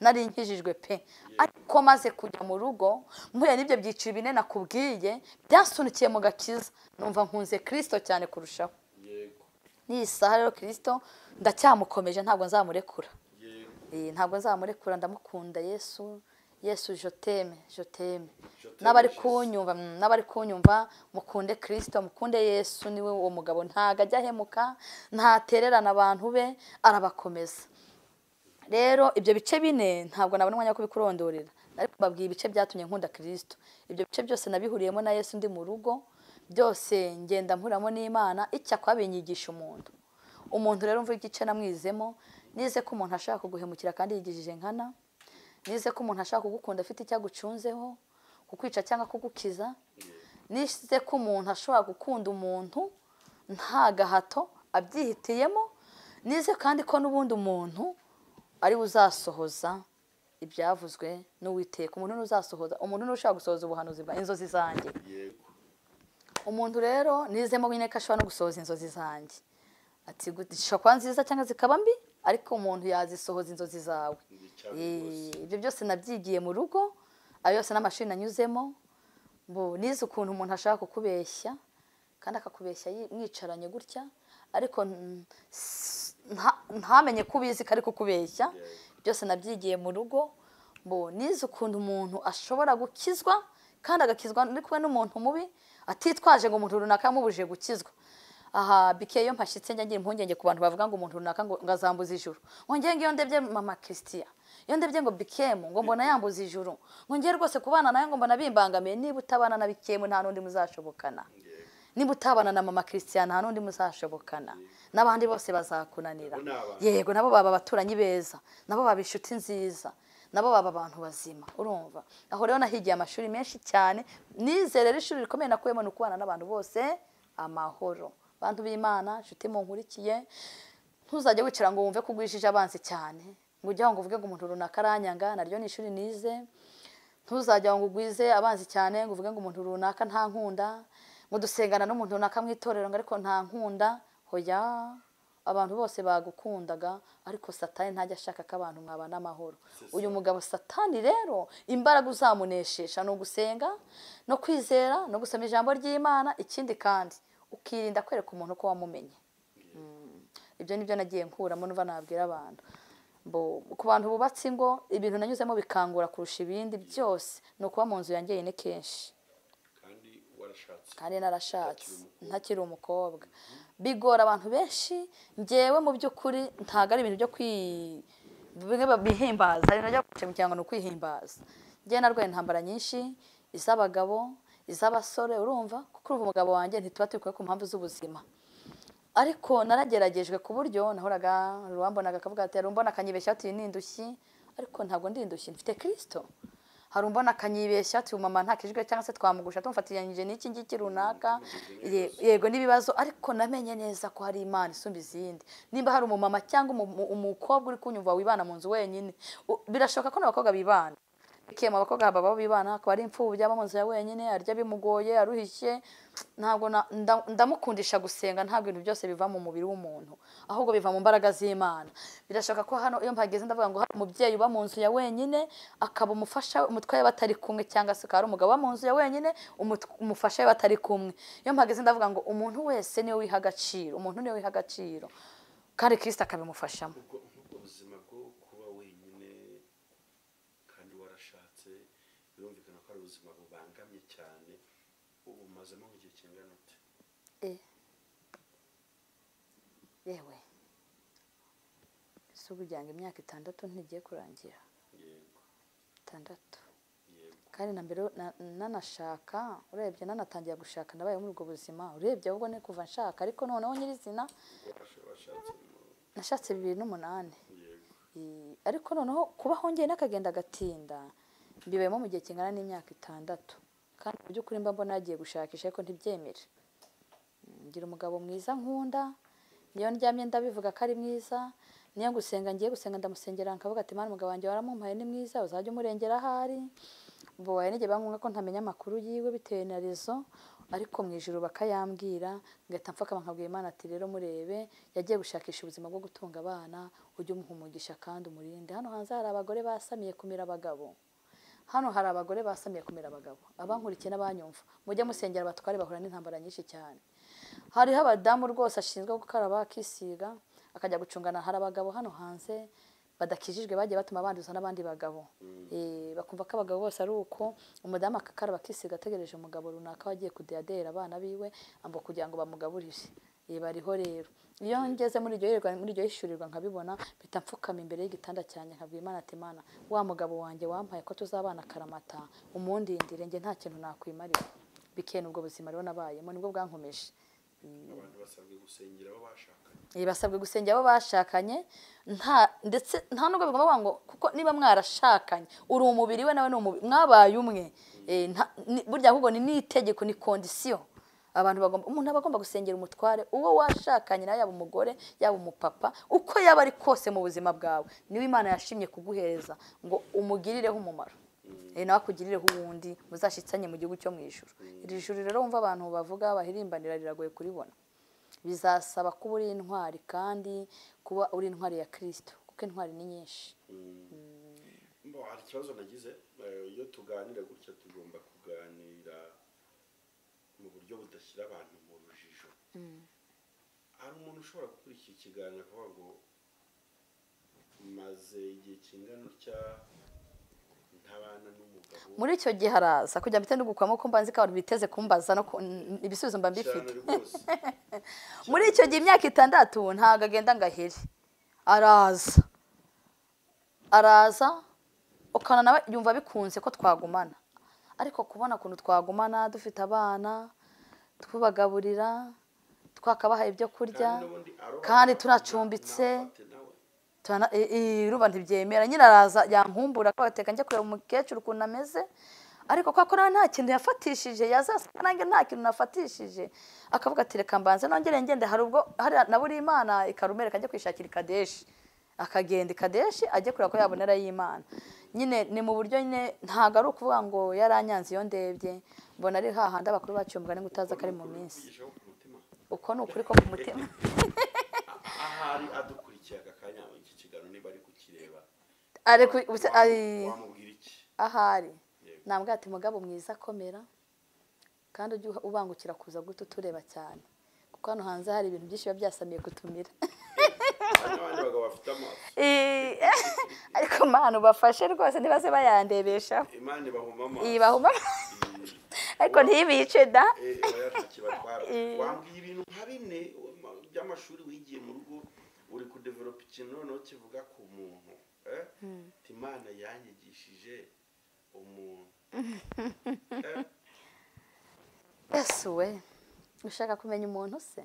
Nari nkijijwe pe, ariko maze kujya mu rugo mpuye n'ibyo byiciro 4 nakubwiye byasunikiye mu gakiza, numva nkunze Kristo cyane kurushaho. Ni isaha rero Kristo ndacyamukomeje, ntabwo nzamurekura. Ntabwo nzamurekura, ndamukunda Yesu. Yesu je t'aime. N'abari kunyumva mukunde Kristo, mukunde Yesu. Niwe uwo mugabo ntaga ajya hemuka, ntatererana abantu be, arabakomeza. Rero ibyo bice 4 ntabwo nabona umwanya wo kubikurondorera, ariko babwiye ibice byatumye nkunda Kristo. Ibyo bice byose nabihuriyemo na Yesu ndi mu rugo, byose ngenda mpuramo n'Imana. Icya kwabinyigisha umuntu rero mvuga igice namwizemo. Nize ko umuntu ashaka kuguhemukira kandi yigijije nkana. Nize ko umuntu ashaka kugukunda afite icyagucunzeho, kukwica cyangwa kugukiza. nize ko umuntu ashobora gukunda umuntu nta gahato abyihitiyemo, nize kandi ko n'ubundi umuntu ari uzasohoza ibyavuzwe n'Uwiteka. Umuntu n'uzasohoza, umuntu n'ushaka gusohoza ubuhanuzi bwa inzozi zanjye. Umuntu rero nizemo nyine ko ashobora no gusohoza inzozi zanjye. Ati gishobora kuba nziza cyangwa zikaba mbi, ariko umuntu yazisohoza inzozi zawe. Ibyo byose nabyigiye mu rugo, ayo yose n'amashuri nanyuzemo. Nize ukuntu umuntu ashaka kukubeshya kandi akakubeshya mwicaranye gutya, ariko ntamenye ko ubizi ko ari kukubeshya. Byose nabyigiye mu rugo. Nize ukuntu umuntu ashobora gukizwa kandi agakizwa ari kumwe n'umuntu mubi, atitwaje ngo umuntu runaka yamubujije gukizwa. Aha bikeye iyo mpashyitse njya ngira impungenge ku bantu bavuga ngo umuntu runaka ngo azambuza ijuru. Ngongeye ngiyo ndebye mama Christian, iyo ndebye ngo Bikemu ngo mbona yambuza ijuru, ngongeye rwose kubana nawe ngo mbona bimbangamiye. Niba utabana na Bikemu nta n'undi muzashobokana, niba utabana na mama Christian nta n'undi muzashobokana, n'abandi bose bazakunanira. Yego nabo baba abaturanyi beza, nabo baba inshuti nziza, nabo baba abantu bazima. Urumva, aho rero nahigiye amashuri menshi cyane. Nizere ishuri rikomeye nakuyemo no kubana n'abantu bose amahoro. Bantu b'Imana, nshuti munkurikiye, ntuzajye wicara ngo wumve kugwishije abanzi cyane, ngo ujye ngo uvuge ngo umuntu runaka aranyanga. Naryo ni ishuri nize. Ntuzajya ngo ugwize abanzi cyane ngo uvuge ngo umuntu runaka nta nkunda, ngo dusengana n'umuntu runaka mu itorero ngo ariko nta nkunda. Hoya, abantu bose bagukundaga, ariko Satani ntajya ashaka ko abantu mwabana amahoro. Uyu mugabo Satani rero imbaraga uzamuneshesha no gusenga, no kwizera, no gusoma ijambo ry'Imana. Ikindi kandi ukirinda kwereka umuntu ko wamumenye. Ibyo nibyo nagiye nkuramo numva nabwira abantu. Ku bantu bubatse ingo, ibintu nanyuzemo bikangura kurusha ibindi byose ni ukuba mu nzu yanjye yine kenshi kandi narashatse ntakiri umukobwa. Bigora abantu benshi. Njyewe mu by'ukuri ntago ari ibintu byo bihimbaza, ari najya mu cyangwa no kwihimbaza. Njye narwaye intambara nyinshi, iz'abagabo, iz'abasore. Urumva kuko umugabo wanjye ntituba turi ku mpamvu z'ubuzima, ariko narageragejwe ku buryo nahoraga ruwambonaga akavuga ati rumbona akanyibeshya ati nindushyi, ariko ntabwo ndindushyi, mfite Kristo. Harumbona akanyibeshya ati mama ntakijwe cyangwa se twamugusha tumfatiyanyije n'iki ngiki runaka. Yego n'ibibazo, ariko namenye neza ko hari Imana isumba izindi. Nimba hari umumama cyangwa umukobwa uri kunyumva wibana mu nzu wenyine, birashoboka ko n'abakobwa bibana. Bikema abakobwa baba bibana, akaba ari imfubyi aba mu nzu ya wenyine, arya bimugoye, aruhishye. Ntabwo ndamukundisha gusenga. Ntabwo ibintu byose biva mu mubiri w'umuntu, ahubwo biva mu mbaraga z'Imana. Birashoboka ko hano iyo mpageze ndavuga ngo hari umubyeyi uba mu nzu ya wenyine, akaba umufasha umutwe we batari kumwe, cyangwa se akaba ari umugabo uba mu nzu ya wenyine, umufasha we batari kumwe. Iyo mpageze ndavuga ngo umuntu wese niwe wiha agaciro, umuntu niwe wiha agaciro, kandi Kristo akabimufashamo. Ubuzima bwo kuba wenyine kandi warashatse, birumvikana ko ari ubuzima bubangamye cyane. Ubu mazemo igihe kingana ute? Yewe subu jyange imyaka 6 ntigiye kurangira. Yego 6. Kandi na mbere nanashaka, urebye nanatangiye gushaka nabaye muri ubwo buzima. Urebye ahubwo ne kuva nshaka, ariko noneho nyirizina nashatse 2008. Ariko noneho kuba hongeye nakagenda gatinda, mbibayemo mu gihe kingana n'imyaka 6. Kandi mu by'ukuri mba mbona nagiye gushakisha ariko ntibyemere. Ngira umugabo mwiza nkunda, niyo ndyamye ndabivuga ko ari mwiza. Niyo gusenga ngiye gusenga ndamusengera nkavuga ati Mana umugabo wanjye waramumpaye ni mwiza, uzajya umurengera ahari. Boye nige bankunga ko ntamenya amakuru yiwe bitewe na rezo, ariko mu ijuru bakayambwira, ngahita mfaka nkabwira Imana ati rero murebe yagiye gushakisha ubuzima bwo gutunga abana, ujye umuhumugisha kandi umurinde. Hano hanze hari abagore basamiye kumira abagabo. Hano hari abagore basamiye kumira abagabo. Abankurikiye n'abanyumva, mujye musengera abatware bahura n'intambara nyinshi cyane. Hariho abadamu rwose ashinzwe gukaraba akisiga, akajya gucungana. Hari abagabo hano hanze badakijijwe bagiye batuma banduza n'abandi bagabo. Bakumva ko abagabo bose ari uko umudamu akakaraba akisiga ategereje umugabo runaka wagiye kudeyadera abana biwe ambo kugira ngo bamugaburire. Bariho rero. Iyo ngeze muri iryo yishurirwa nkabibona, bita mfukama imbere y'igitanda cyane nkabwira Imana ati Mana wa mugabo wanjye wampaye ko tuzabana karamata, umundindire nge nta kintu nakwimarira. Bikene ubwo buzima rero nabayemo nibwo bwankomeje. Abantu basabwe gusengera abo bashakanye. basabwe gusengera abo bashakanye ndetse nta nubwo bigomba kuvuga ngo kuko niba mwarashakanye uri umubiri we nawe ni umubiri mwabaye umwe burya ahubwo ni n'itegeko ni kondisiyo umuntu aba agomba gusengera umutware uwo washakanye nawe yaba umugore yaba umupapa uko yaba ari kose mu buzima bwawe niwe Imana yashimye kuguhereza ngo umugirireho umumaro nawe akugirireho uwundi muzashitsanye mu gihugu cyo mu ijuru. Iri juru rero wumva abantu bavuga bahirimbanira riragoye kuribona, bizasaba kuba uri intwari kandi kuba uri intwari ya Kristo kuko intwari ni nyinshi. Hari ikibazo nagize iyo tuganira gutya tugomba kuganira mu buryo budashyira abantu mu rujijo. Hari umuntu ushobora gukurikira ikiganiro akavuga ngo maze igihe kingana utya ntabana n'umugabo. Muri icyo gihe haraza kujya mbite n'ugukwamo ko mbanzi ko abantu biteze kumbaza no ibisubizo mba mbifite. Muri icyo gihe imyaka 6 ntago agenda ngahere, araza ukana nawe yumva bikunze ko twagumana, ariko kubona kuntu twagumana dufite abana twubagaburira twakabaha ibyo kurya kandi tunacumbitse ruba ntibyemera. Nyine araza yankumbura akabateka njye kureba umukecuru ukuntu ameze, ariko kwa kora nta kintu yafatishije yazasanga nange nta kintu nafatishije akavuga ati reka mbanze nongere ngende. Hari ubwo hari naburi Imana ikarumereka ajye kwishakira Kadeshi, akagenda Kadeshi ajye kureba ko yabonera y'Imana. Nyine ni mu buryo nyine ntago ari ukuvuga ngo yaranyanze iyo ndebye mbona ari hahandi abakuru bacyumbwa ngo utaza kari mu minsi uko ni ukuri ko ku mutima. Ahari adukurikiye akakanya iki kiganiro niba ari kukireba wamubwira iki? Ahari nambwa ati mugabo mwiza komera kandi ujye ubangukira kuza guto tureba cyane kuko hano hanze hari ibintu byinshi byasamiye kutumira. Abandi bagabo bafite amaso ariko Mana ubafashe rwose ntibaze bayandebesha. Imana ibahuma amaso. Ibahuma ariko ntibice da. Wambwiye ibintu nka bine by'amashuri wigiye mu rugo uri kudevelopa ikintu noneho kivuga ku muntu Imana yanyigishije umuntu. Yesu we ushaka kumenya umuntu se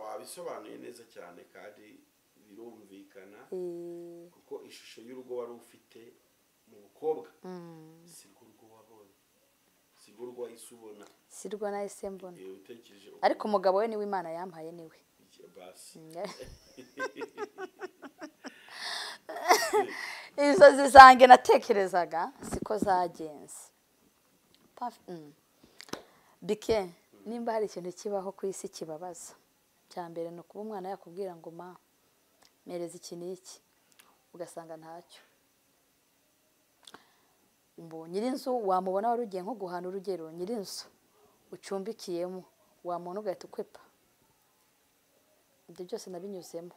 wabisobanuye neza cyane kandi birumvikana kuko ishusho y'urugo wari ufite mu bukobwa sirwo urugo wabonye, sirwo urwo wahise ubona, sirwo nahise mbona, ariko umugabo we niwe Imana yampaye niwe basi. Izo zizange natekerezaga siko zagenze. Bike nimba hari ikintu kibaho ku isi kibabaza cyambere no kuba umwana yakubwira ngo ma mereza iki n'iki ugasanga ntacyo. Mbo nyirinzu wamubona wari ugiye nko guhana urugero, nyirinzu ucumbikiyemo wamuntu ugahita ukwepa. Ibyo byose nabinyuzemo.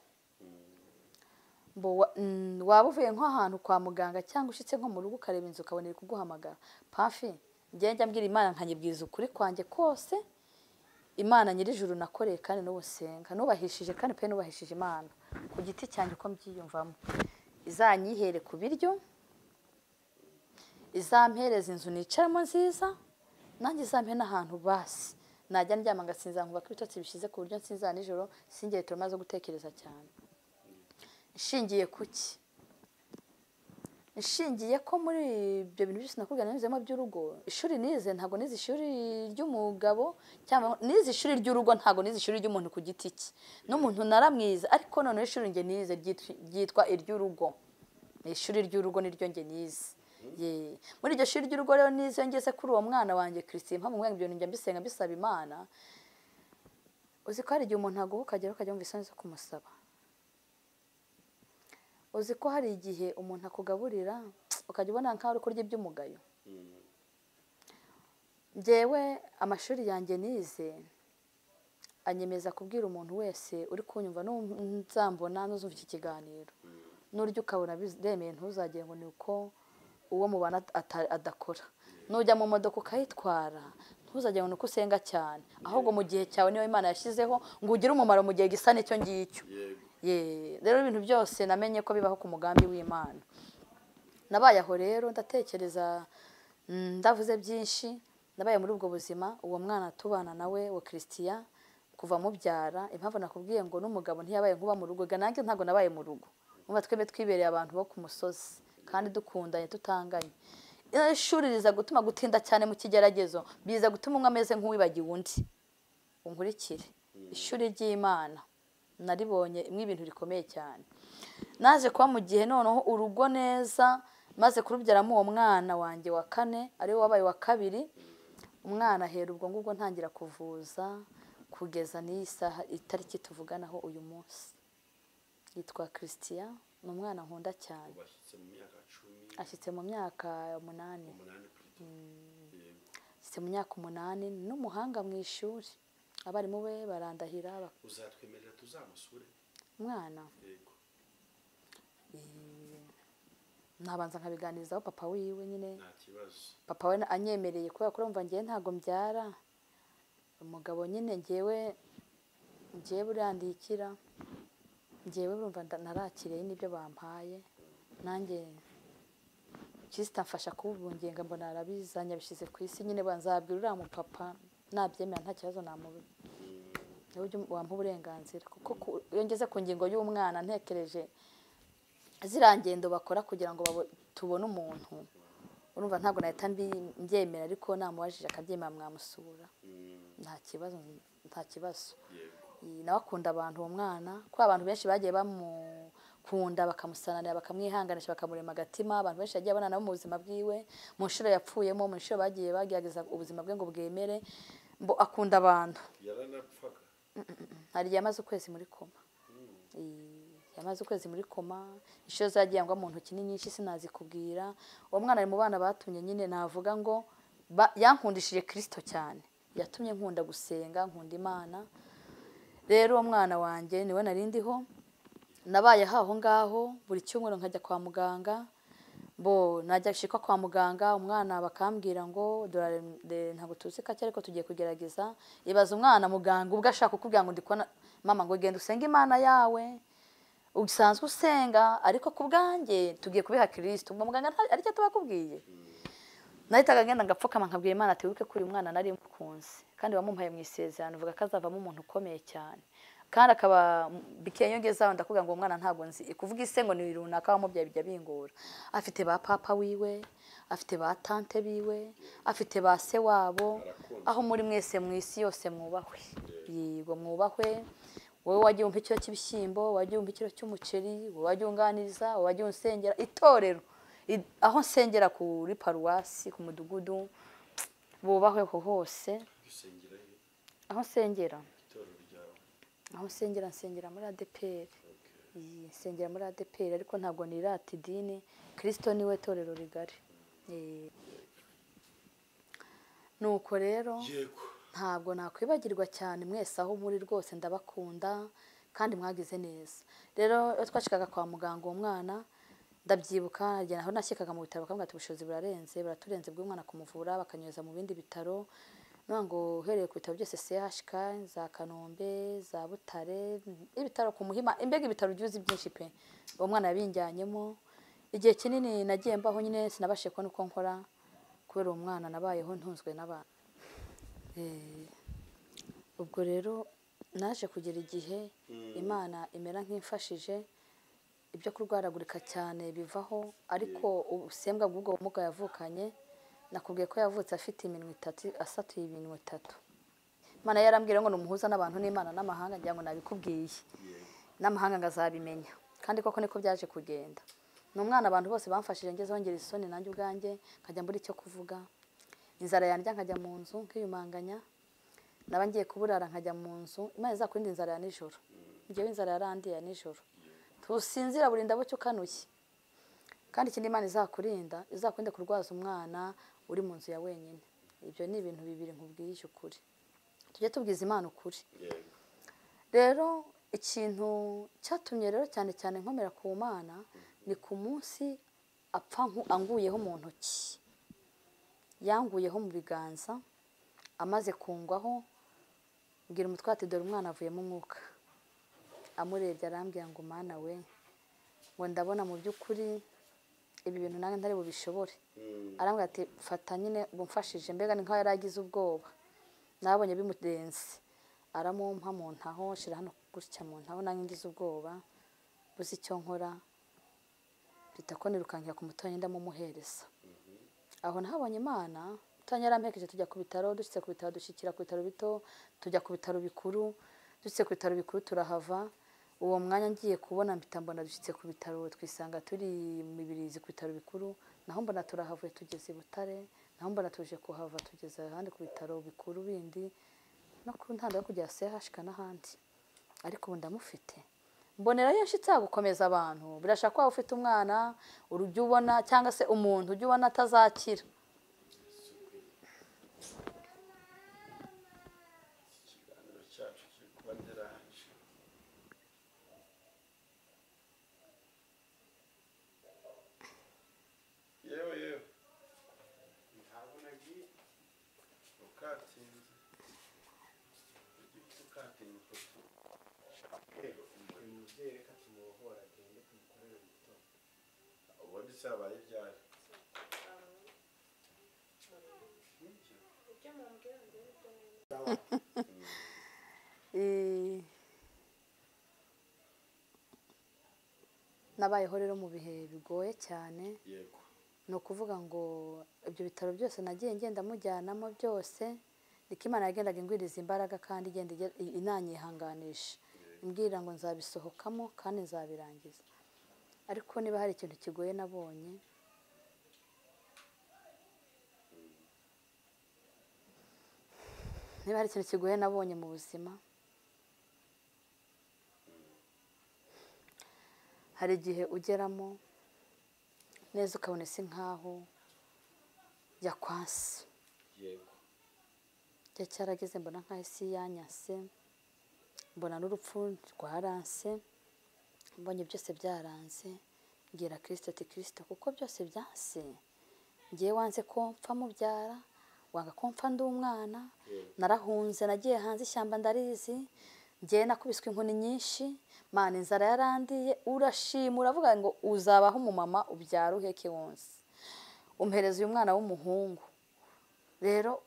Mbo waba uvuye nko ahantu kwa muganga cyangwa ushitse nko mu rugo ukareba inzu ukabonera kuguhamagara pafi njye mbwira Imana nkanyibwiza ukuri kwanjye kose. Imana nyirijuru nakoreye kandi n'ubusenga nubahishije kandi pe nubahishije Imana ku giti cyanjye uko mbyiyumvamo, izanyihere ku biryo, izampereza inzu nicaramo nziza, nanjye izampe n'ahantu basi najya ndyama ngasinza nkuba ko ibitotsi bishize ku buryo nsinza nijoro singiye tumaze gutekereza cyane. Nshingiye kuki? Nshingiye ko muri ibyo bintu byose nakubwira nizemo by'urugo, ishuri nize ntago nize ishuri ry'umugabo cyangwa nize ishuri ry'urugo, ntago nize ishuri ry'umuntu ku giti cye n'umuntu naramwiza, ariko none ishuri nge nize ryitwa iry'urugo. Ishuri ry'urugo niryo nge nize. Muri iryo shuri ry'urugo rero nize ngeze kuri uwo mwana wanjye Christine mpamwe ibyo njya mbisenga bisaba Imana. Uzi ko hari igihe umuntu aguhuka agera ukajya mu isoni zo kumusaba. Uzi ko hari igihe umuntu akugaburira ukajya ubona nkaho uri kurya iby'umugayo. Njyewe amashuri yanjye nize anyemeza kubwira umuntu wese uri kunyumva nzambona nuzumva iki kiganiro n'uryo ukabona biremeye ntuzagire ngo ni uko uwo mubana adakora. Nujya mu modoka ukayitwara ntuzagire ngo nuko usenga cyane, ahubwo mu gihe cyawe niyo Imana yashyizeho ngo ugire umumaro mu gihe gisa n'icyo ngicyo. Rero ibintu byose namenye ko bibaho ku mugambi w'Imana. Nabaye aho rero ndatekereza ndavuze byinshi, nabaye muri ubwo buzima. Uwo mwana tubana nawe wa Christian kuva mubyara impamvu nakubwiye ngo n'umugabo ntiyabaye nkuba mu rugo nanjye ntabwo nabaye mu rugo umva twebwe twibereye abantu bo ku musozi kandi dukundanye tutanganye ishuri riza gutuma gutinda cyane mu kigeragezo biza gutuma umwe ameze nk'uwibagiwe undi unkurikire ishuri ry'Imana naribonye imwe ibintu rikomeye cyane naje kuba mu gihe noneho urugo neza maze kurubyaramo uwo mwana wanjye wa 4 ari we wabaye wa 2 umwana hera ubwo ngubwo ntangira kuvuza kugeza n'iyi saha itariki tuvuganaho uyu munsi yitwa Christian ni umwana nkunda cyane ashyitse mu myaka 8 ashyitse mu myaka 8 n'umuhanga mu ishuri abarimu be barandahira uzatwemerera tuzamusure umwana yego nabanza nkabiganirizaho papa wiwe nyine nta kibazo papa we anyemereye kubera ko urumva ngiye ntago mbyara umugabo nyine ngewe burandikira ngewe urumva narakiriye n'ibyo bampaye nanjye Kristo amfasha kubungenga mbona arabizanya bishize ku isi nyine banzabwira uriya mu papa nabyemera nta kibazo namubi n'uburyo wampa uburenganzira kuko iyo ngeze ku ngingo y'umwana ntekereje zirangendo bakora kugira ngo tubone umuntu urumva ntabwo nahita mbyemera ariko namubajije akabyemera mwamusura nta kibazo nawe akunda abantu uwo mwana ko abantu benshi bagiye bamukunda bakamusananira bakamwihanganisha bakamurema agatima abantu benshi yagiye abana nabo mu buzima bwiwe mu nshuro yapfuyemo mu nshuro bagiye bagerageza ubuzima bwe ngo bwemere mbo akunda abantu yaranapfaga hari yamaze ukwezi muri koma yamaze ukwezi muri koma inshuro zagiye ngo mu ntoki ni nyinshi sinazikubwira uwo mwana ari mu bana batumye nyine navuga ngo yankundishije Kristo cyane yatumye nkunda gusenga nkunda Imana rero uwo mwana wanjye niwe narindiho nabaye haho ngaho buri cyumweru nkajya kwa muganga bo najya shika kwa muganga umwana bakambwira ngo ntabwo tuzi ko ariko tugiye kugerageza ibaza umwana muganga ubwo ashaka kukubwira ngo ndikona mama ngo genda usenge Imana yawe usanzwe usenga ariko kubwanjye tugiye kubiha Kristo ngo muganga aricyo tubakubwiye nahitaga ngenda ngapfukama nkabwira Imana ati wibuke kuri umwana nari mukunze kandi wamumpaye mu isezerano uvuga ko azavamo umuntu ukomeye cyane kandi akaba bikeyongeza ndakuvuga ngo umwana ntabwo nzi kuvuga ise ngo ni runaka wamubyaye bijya bingora afite ba papa wiwe afite ba tante biwe afite ba se wabo aho muri mwese mu isi yose mwubahwe yego mwubahwe wowe wagiye umpa ikiro cy'ibishyimbo wagiye umpa ikiro cy'umuceri wowe wagiye unganiriza wowe wagiye unsengera itorero aho nsengera kuri paruwasi ku mudugudu bubahwe hose aho nsengera nsengera muri ADPR nsengera muri ADPR ariko ntabwo nirata idini Kristo niwe torero rigari nuko rero ntabwo nakwibagirwa cyane mwese aho muri rwose ndabakunda kandi mwagize neza rero twashikaga kwa muganga uwo mwana ndabyibuka njye naho nashyikaga mu bitaro bakamubwira ati ubushobozi buraturenze bw'umwana kumuvura bakanyuza mu bindi bitaro ngo uhereye ku bitaro byose CHK za Kanombe za Butare ibitaro ku Muhima imbega ibitaro byuzi byinshi pe uwo mwana yabinjyanyemo igihe kinini nagiye mbaho nyine sinabashe kubona uko nkora kubera uwo mwana nabayeho ntunzwe n'abana ubwo rero naje kugera igihe Imana imera nk'imfashije ibyo kurwaragurika cyane bivaho ariko ubusembwa bw'ubwo bumuga yavukanye nakubwiye ko yavutse afite iminwe 3 asatuye iminwe 3 Imana yarambwira ngo numuhuza n'abantu n'Imana n'amahanga ngira ngo nabikubwiye n'amahanga ngazabimenya kandi koko niko byaje kugenda n'umwana abantu bose bamfashije ngeze hongera isoni nanjye ubwanjye nkajya muri cyo kuvuga inzara yanjye nkajya mu nzu nkiyumanganya nabangiye kuburara nkajya mu nzu Imana izakurinda inzara ya nijoro ngiye inzara yarandiye ya nijoro tusinzira burinda bucyo kanuye kandi ikindi Imana izakurinde kurwaza umwana uri mu nzu ya wenyine ibyo ni ibintu bibiri nkubwiye ukuri tujye tubwiza Imana ukuri rero ikintu cyatumye rero cyane cyane nkomera ku Mana ni ku munsi apfa anguyeho mu ntoki yanguyeho mu biganza amaze kungwaho ngira umutwe ati dore umwana avuyemo umwuka amurebye arambwira ngo Mana we ngo ndabona mu by'ukuri ibi bintu nange ntari bubishobore arambwira ati fata nyine bumfashije mbega ni nkaho yaragize ubwoba nabonye bimudenze aramumpa mu ntaho shira hano gutya mu ntaho nange ngize ubwoba buzi icyo nkora bita ko nirukankira ku mutonya ndamumuhereza aho nahabonye Imana mutonya yarampekeje tujya ku bitaro dushitse ku bitaro dushikira ku bitaro bito tujya ku bitaro bikuru dushitse ku bitaro bikuru turahava uwo mwanya ngiye kubona mpita mbona dushitse ku bitaro twisanga turi mibirizi ku bitaro bikuru naho mbona turahavuye tugeze Butare naho mbona tuje kuhava tugeze ahandi ku bitaro bikuru bindi no ku ntanda yo kujya CHK n'ahandi ariko ubu ndamufite mbonera yashitse gukomeza abantu birashaka ko ufite umwana urujya ubona cyangwa se umuntu ujya ubona atazakira ikiganiro cyacu kiri kuba nderaje yewe ntabwo nagiye ukatinze ukatinze umubyeyi reka tumubohora agende tumukorere igitondo ubundi se habaye ryari nabayeho rero mu bihe bigoye cyane yego ni ukuvuga ngo ibyo bitaro byose nagiye ngenda mujyanamo byose niko Imana yagendaga ingwiriza imbaraga kandi igenda inanyihanganisha imbwira ngo nzabisohokamo kandi nzabirangiza ariko niba hari ikintu kigoye nabonye mu buzima hari igihe ugeramo neza ukabona isi nkaho yakwanse yego cyarageze mbona nka isi yanyase mbona n'urupfu rwaranse mbonye byose byaranze ngira Kristo ati Kristo kuko byose byanse ngiye wanze ko mpfa mubyara wanga ko mpfa ndi umwana narahunze nagiye hanze ishyamba ndarizi ngiye nakubiswe inkoni nyinshi Mana inzara yarandiye urashima uravuga ngo uzabaho umumama ubyara uheke wonse umpereza uyu mwana w'umuhungu rero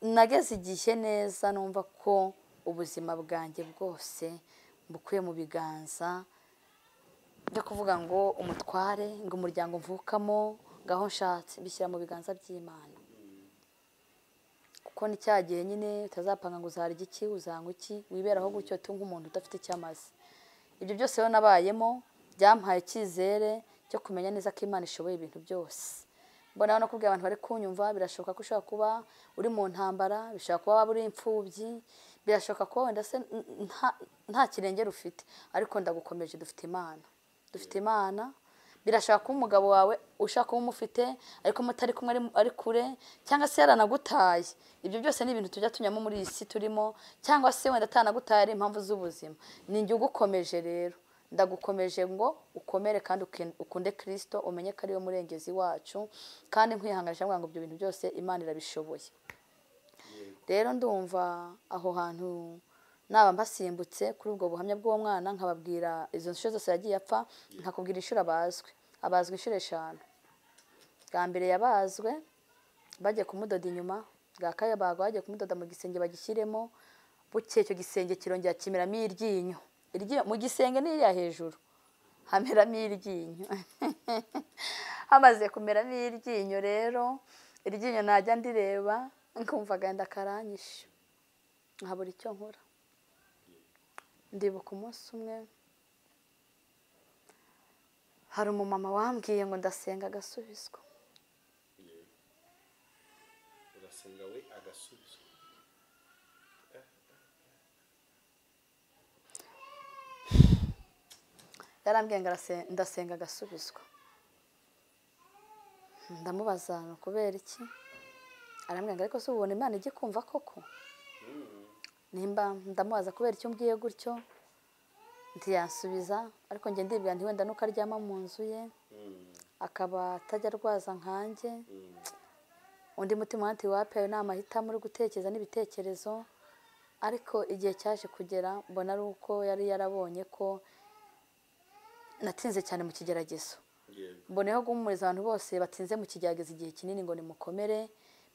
nageze igihe neza numva ko ubuzima bwanjye bwose mbukuye mu biganza byo kuvuga ngo umutware ngo umuryango mvukamo ngaho nshatse bishyira mu biganza by'Imana kuko ni cyagiye nyine utazapanga ngo uzarya iki uzanywa iki wiberaho gutyo tu nk'umuntu udafite icyamaze ibyo byose rero nabayemo byampaye icyizere cyo kumenya neza ko Imana ishoboye ibintu byose mbona no kubwira abantu bari kunyumva birashoboka ko ushobora kuba uri mu ntambara bishobora kuba waba uri imfubyi birashoboka ko wenda se nta kirengera ufite ariko ndagukomeje dufite Imana birashaka ko umugabo wawe ushaka kuba umufite ariko mutari kumwe ari kure cyangwa se yaranagutaye ibyo byose ni ibintu tujya tunyamo muri iyi si turimo cyangwa se wenda atanagutaye ari impamvu z'ubuzima ni njye ugukomeje rero ndagukomeje ngo ukomere kandi ukunde Kristo umenye ko ariyo murengezi wacu kandi nkwihanganisha ngo ibyo bintu byose Imana irabishoboye rero ndumva aho hantu naba mbasimbutse kuri ubwo buhamya bw'uwo mwana nkababwira izo nshuro zose yagiye apfa nkakubwira inshuro abazwe inshuro 5 bwa mbere yabazwe bagiye kumudoda inyuma bwa kabiri bagiye kumudoda mu gisenge bagishyiremo buke icyo gisenge kirongera kimeramo iryinyo mu gisenge n'iriya hejuru hameramo iryinyo hamaze kumeramo iryinyo rero iryinyo najya ndireba nkumva agenda karanyisha nkabura icyo nkora ndibuka umunsi umwe hari umumama wambwiye ngo ndasenga agasubizwa urasenga we agasubizwa yarambwiye ngo ndasenga agasubizwa ndamubaza kubera iki arambwira ngo ariko se ubona Imana igikumva koko nimba ndamubaza kubera icyo mbwiye gutyo ntiyansubiza ariko njye ndibwira nti wenda nuko aryama mu nzu ye akaba atajya arwaza nkanjye undi mutima wanjye wapewe n'amahitamo uri gutekereza n'ibitekerezo ariko igihe cyaje kugera mbona ari uko yari yarabonye ko natinze cyane mu kigeragezo mboneho guhumuriza abantu bose batinze mu kigeragezo igihe kinini ngo nimukomere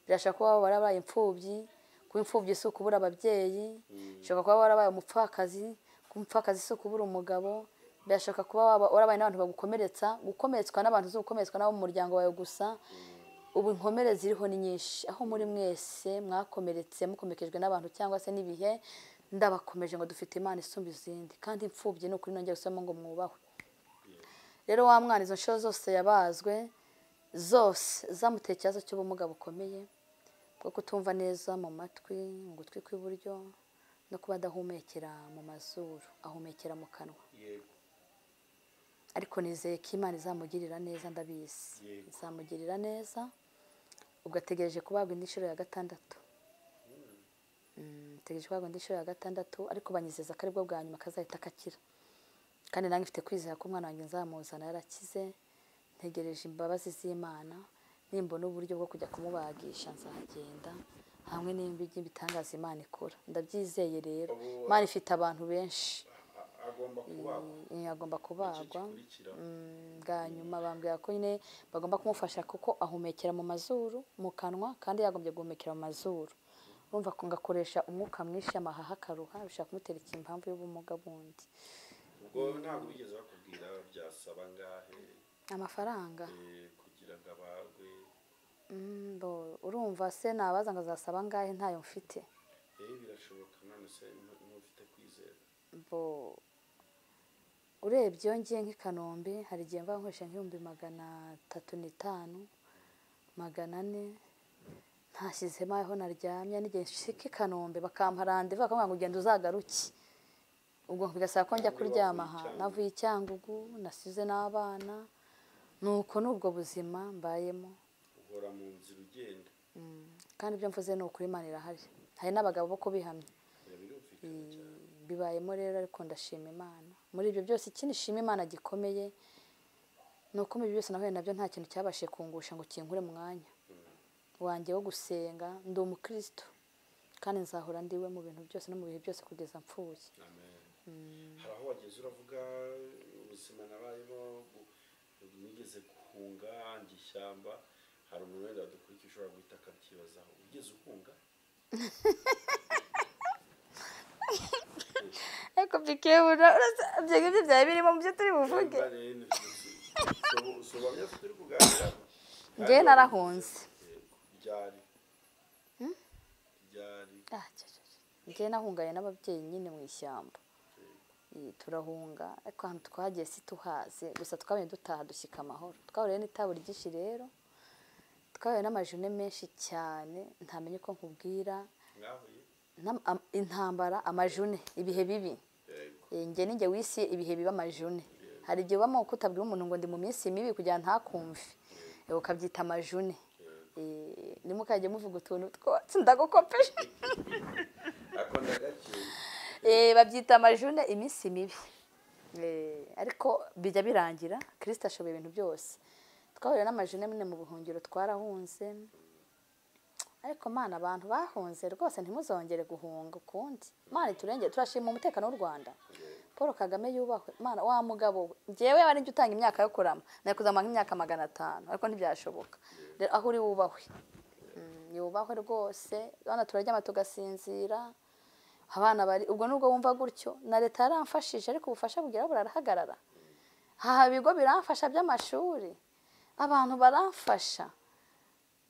birashaka kuba barabaye imfubyi kuba imfubyi si ukubura ababyeyi, ushobora kuba warabaye umupfakazi, kuba umupfakazi si ukubura umugabo, birashoboka kuba warabaye n'abantu bagukomeretsa, gukomeretswa n'abantu si ugukomeretswa n'abo mu muryango wawe gusa. Ubu inkomere ziriho ni nyinshi, aho muri mwese mwakomeretse mukomekejwe n'abantu cyangwa se n'ibihe, ndabakomeje ngo dufite Imana isumba izindi, kandi imfubyi ni ukuri nongeye gusoma ngo mwubahwe. Rero wa mwana izo nshuro zose yabazwe zose zamuteye ikibazo cy'ubumuga bukomeye bwo kutumva neza mu matwi, mu gutwi kw'iburyo, no kuba adahumekera mu mazuru, ahumekera mu kanwa. Ariko nizeye ko Imana izamugirira neza, ndabizi izamugirira neza. Ubwo ategereje kubagwa indi nshuro ya 6. Ategereje kubagwa indi nshuro ya 6, ariko banyizeza ko aribwo bwa nyuma kazahita akakira. Kandi nanjye mfite kwizera ko umwana wanjye nzamuzana yarakize. Ntegereje imbabazi z'Imana, nimbona uburyo bwo kujya kumubagisha nzagenda, hamwe n'imbigi bitangaza Imana ikora. Ndabyizeye rero. Imana ifite abantu benshi. Agomba kubagwa. Bwa nyuma bambwira ko nyine bagomba kumufasha kuko ahumekera mu mazuru, mu kanwa, kandi yagombye guhumekera mu mazuru. Urumva ko ngakoresha umwuka mwinshi, amahaha akaruha, bishaka kumutera impamvu y'ubumuga bundi. Ubwo ntabwo bigeze bakubwira byasaba ngahe amafaranga kugira ngo abagwe? Urumva se nabaza ngo azasaba ngahe ntayo mfite? Birashoboka, none se ntufite kwizera? Urebye iyo ngiye nk'i Kanombe hari igihe mva nkoresha nk'ibihumbi 335, 400, ntashyizemo aho naryamye. N'igihe nshika i Kanombe bakampa randevu bakambwira ngo ugenda uzagaruke, ubwo bigasaba ko njya kuryama aha. Navuye i Cyangugu, nasize n'abana, nuko n'ubwo buzima mbayemo. Uhora mu nzira ugenda. Kandi ibyo mvuze ni ukuri, Imana irahari. Hari n'abagabo bo kubihamya. Bibayemo rero, ariko ndashima Imana muri ibyo byose. Ikindi shima Imana gikomeye ni uko mu byose nahuye nabyo nta kintu cyabashije kungusha ngo kinkure mu mwanya wanjye wo gusenga. Ndi umukristo kandi nzahora ndiwe mu bintu byose no mu bihe byose kugeza mpfuye. Hari aho wageze uravuga ubuzima nabayemo, nigeze guhunga njya ishyamba. Hari umuntu wenda dukurikije ushobora guhita akabyibazaho, ugeze uhunga? Eko bikebura ibyo ngibyo byari birimo mu byo turi buvuge. Njye narahunze. Njye nahunganye n'ababyeyi nyine mu ishyamba. Turahunga, ariko ahantu twagiye si tuhazi, gusa twabonye dutaha dushyika amahoro. Twahuriye n'itabu ryinshi rero, twahuye n'amajune menshi cyane ntamenye ko nkubwira. Intambara, amajune, ibihe bibi. Njye ninjye wisi ibihe biba amajune. Hari igihe ubamo kutabwira umuntu ngo ndi mu minsi mibi kugira ntakumve, ukabyita amajune. Nimukajye muvuga utuntu twose ndagukopeje. Babyita amajune, iminsi mibi. Ariko bijya birangira, Kristo ashoboye ibintu byose. Twahuriye n'amajune mune mu buhungiro, twarahunze. Ariko Mana, abantu bahunze rwose ntimuzongere guhunga ukundi. Mana iturengere, turashima umutekano w'u Rwanda. Paul Kagame yubahwe. Mana wa mugabo, njyewe wari njye utanga imyaka yo kurama, nari kuzama nk'imyaka 500, ariko ntibyashoboka. Rero aho uri wubahwe. Yubahwe rwose. Bana turaryama tugasinzira. Abana bari ubwo nubwo wumva gutyo, na leta yaramfashije, ariko ubufasha bugira burahagarara. Haha bigo biramfasha by'amashuri, abantu baramfasha.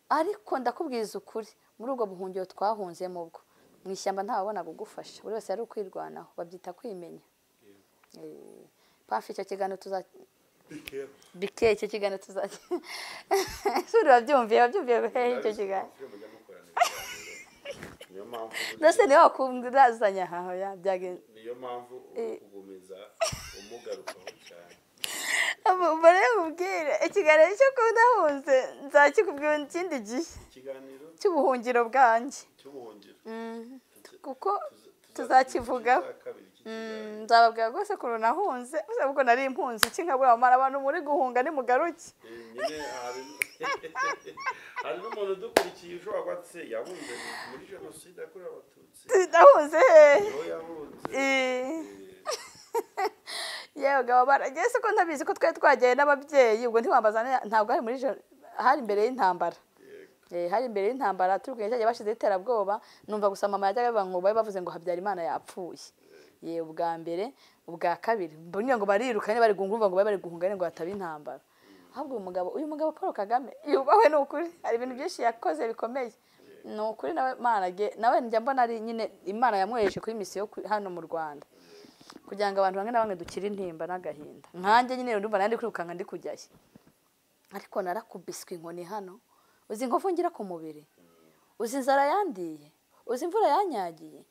Ariko ndakubwiza ukuri, muri ubwo buhungiro twahunzemo ubwo mu ishyamba ntababona gugufasha, buri wese yari ukwirwanaho, babyita kwimenya. Pafi icyo kiganiro bike icyo kiganiro tuzajya suri babyumviye hehe icyo kiganiro. Ndetse niyo wakumvirazanya haho ya byagenze. Niyo mpamvu ugumeza umugarukaho cyane. Mbere ubwire ikiganiro cyo kudahunze nzakikubwira ikindi gihe. Ikiganiro cy'ubuhungiro bwanjye. Cy'ubuhungiro. Kuko tuzakivugaho. Nzababwira rwose ko nahunze, ubwo nari impunzi kinkabura amara abantu muri guhunga ni mugaruke. Nyine hari n'umuntu dukurikiye ushobora kuba se yahunze muri jenoside yakorewe Abatutsi. Ndahunze Yo yahunze. Yewe gabo baragese ko ntabizi ko twari twagiye n'ababyeyi, ubwo ntiwambaza ntabwo hari muri hari imbere y'intambara. hari imbere y'intambara turubwiye cyagiye bashize iterabwoba numva gusa mama yajyaga bivuga ngo babe bavuze ngo Habyarimana yapfuye ubwa mbere ubwa kabiri mbonye ngo barirukanye bari gungumva ngo bari guhunga ngo hataba intambara ahubwo uyu mugabo Paul Kagame yubahwe n'ukuri hari ibintu byinshi yakoze bikomeye n'ukuri nawe njya mbona ari nyine Imana yamwereje kuri misiyo hano mu Rwanda kugira ngo abantu bamwe na bamwe dukire intimba n'agahinda nkanjye nyine ndumva nandi kwirukanga ndi kujyayo ariko narakubiswe inkoni hano uzi inkovu ngira ku mubiri uzi inzara yandiye uzi imvura yanyagiye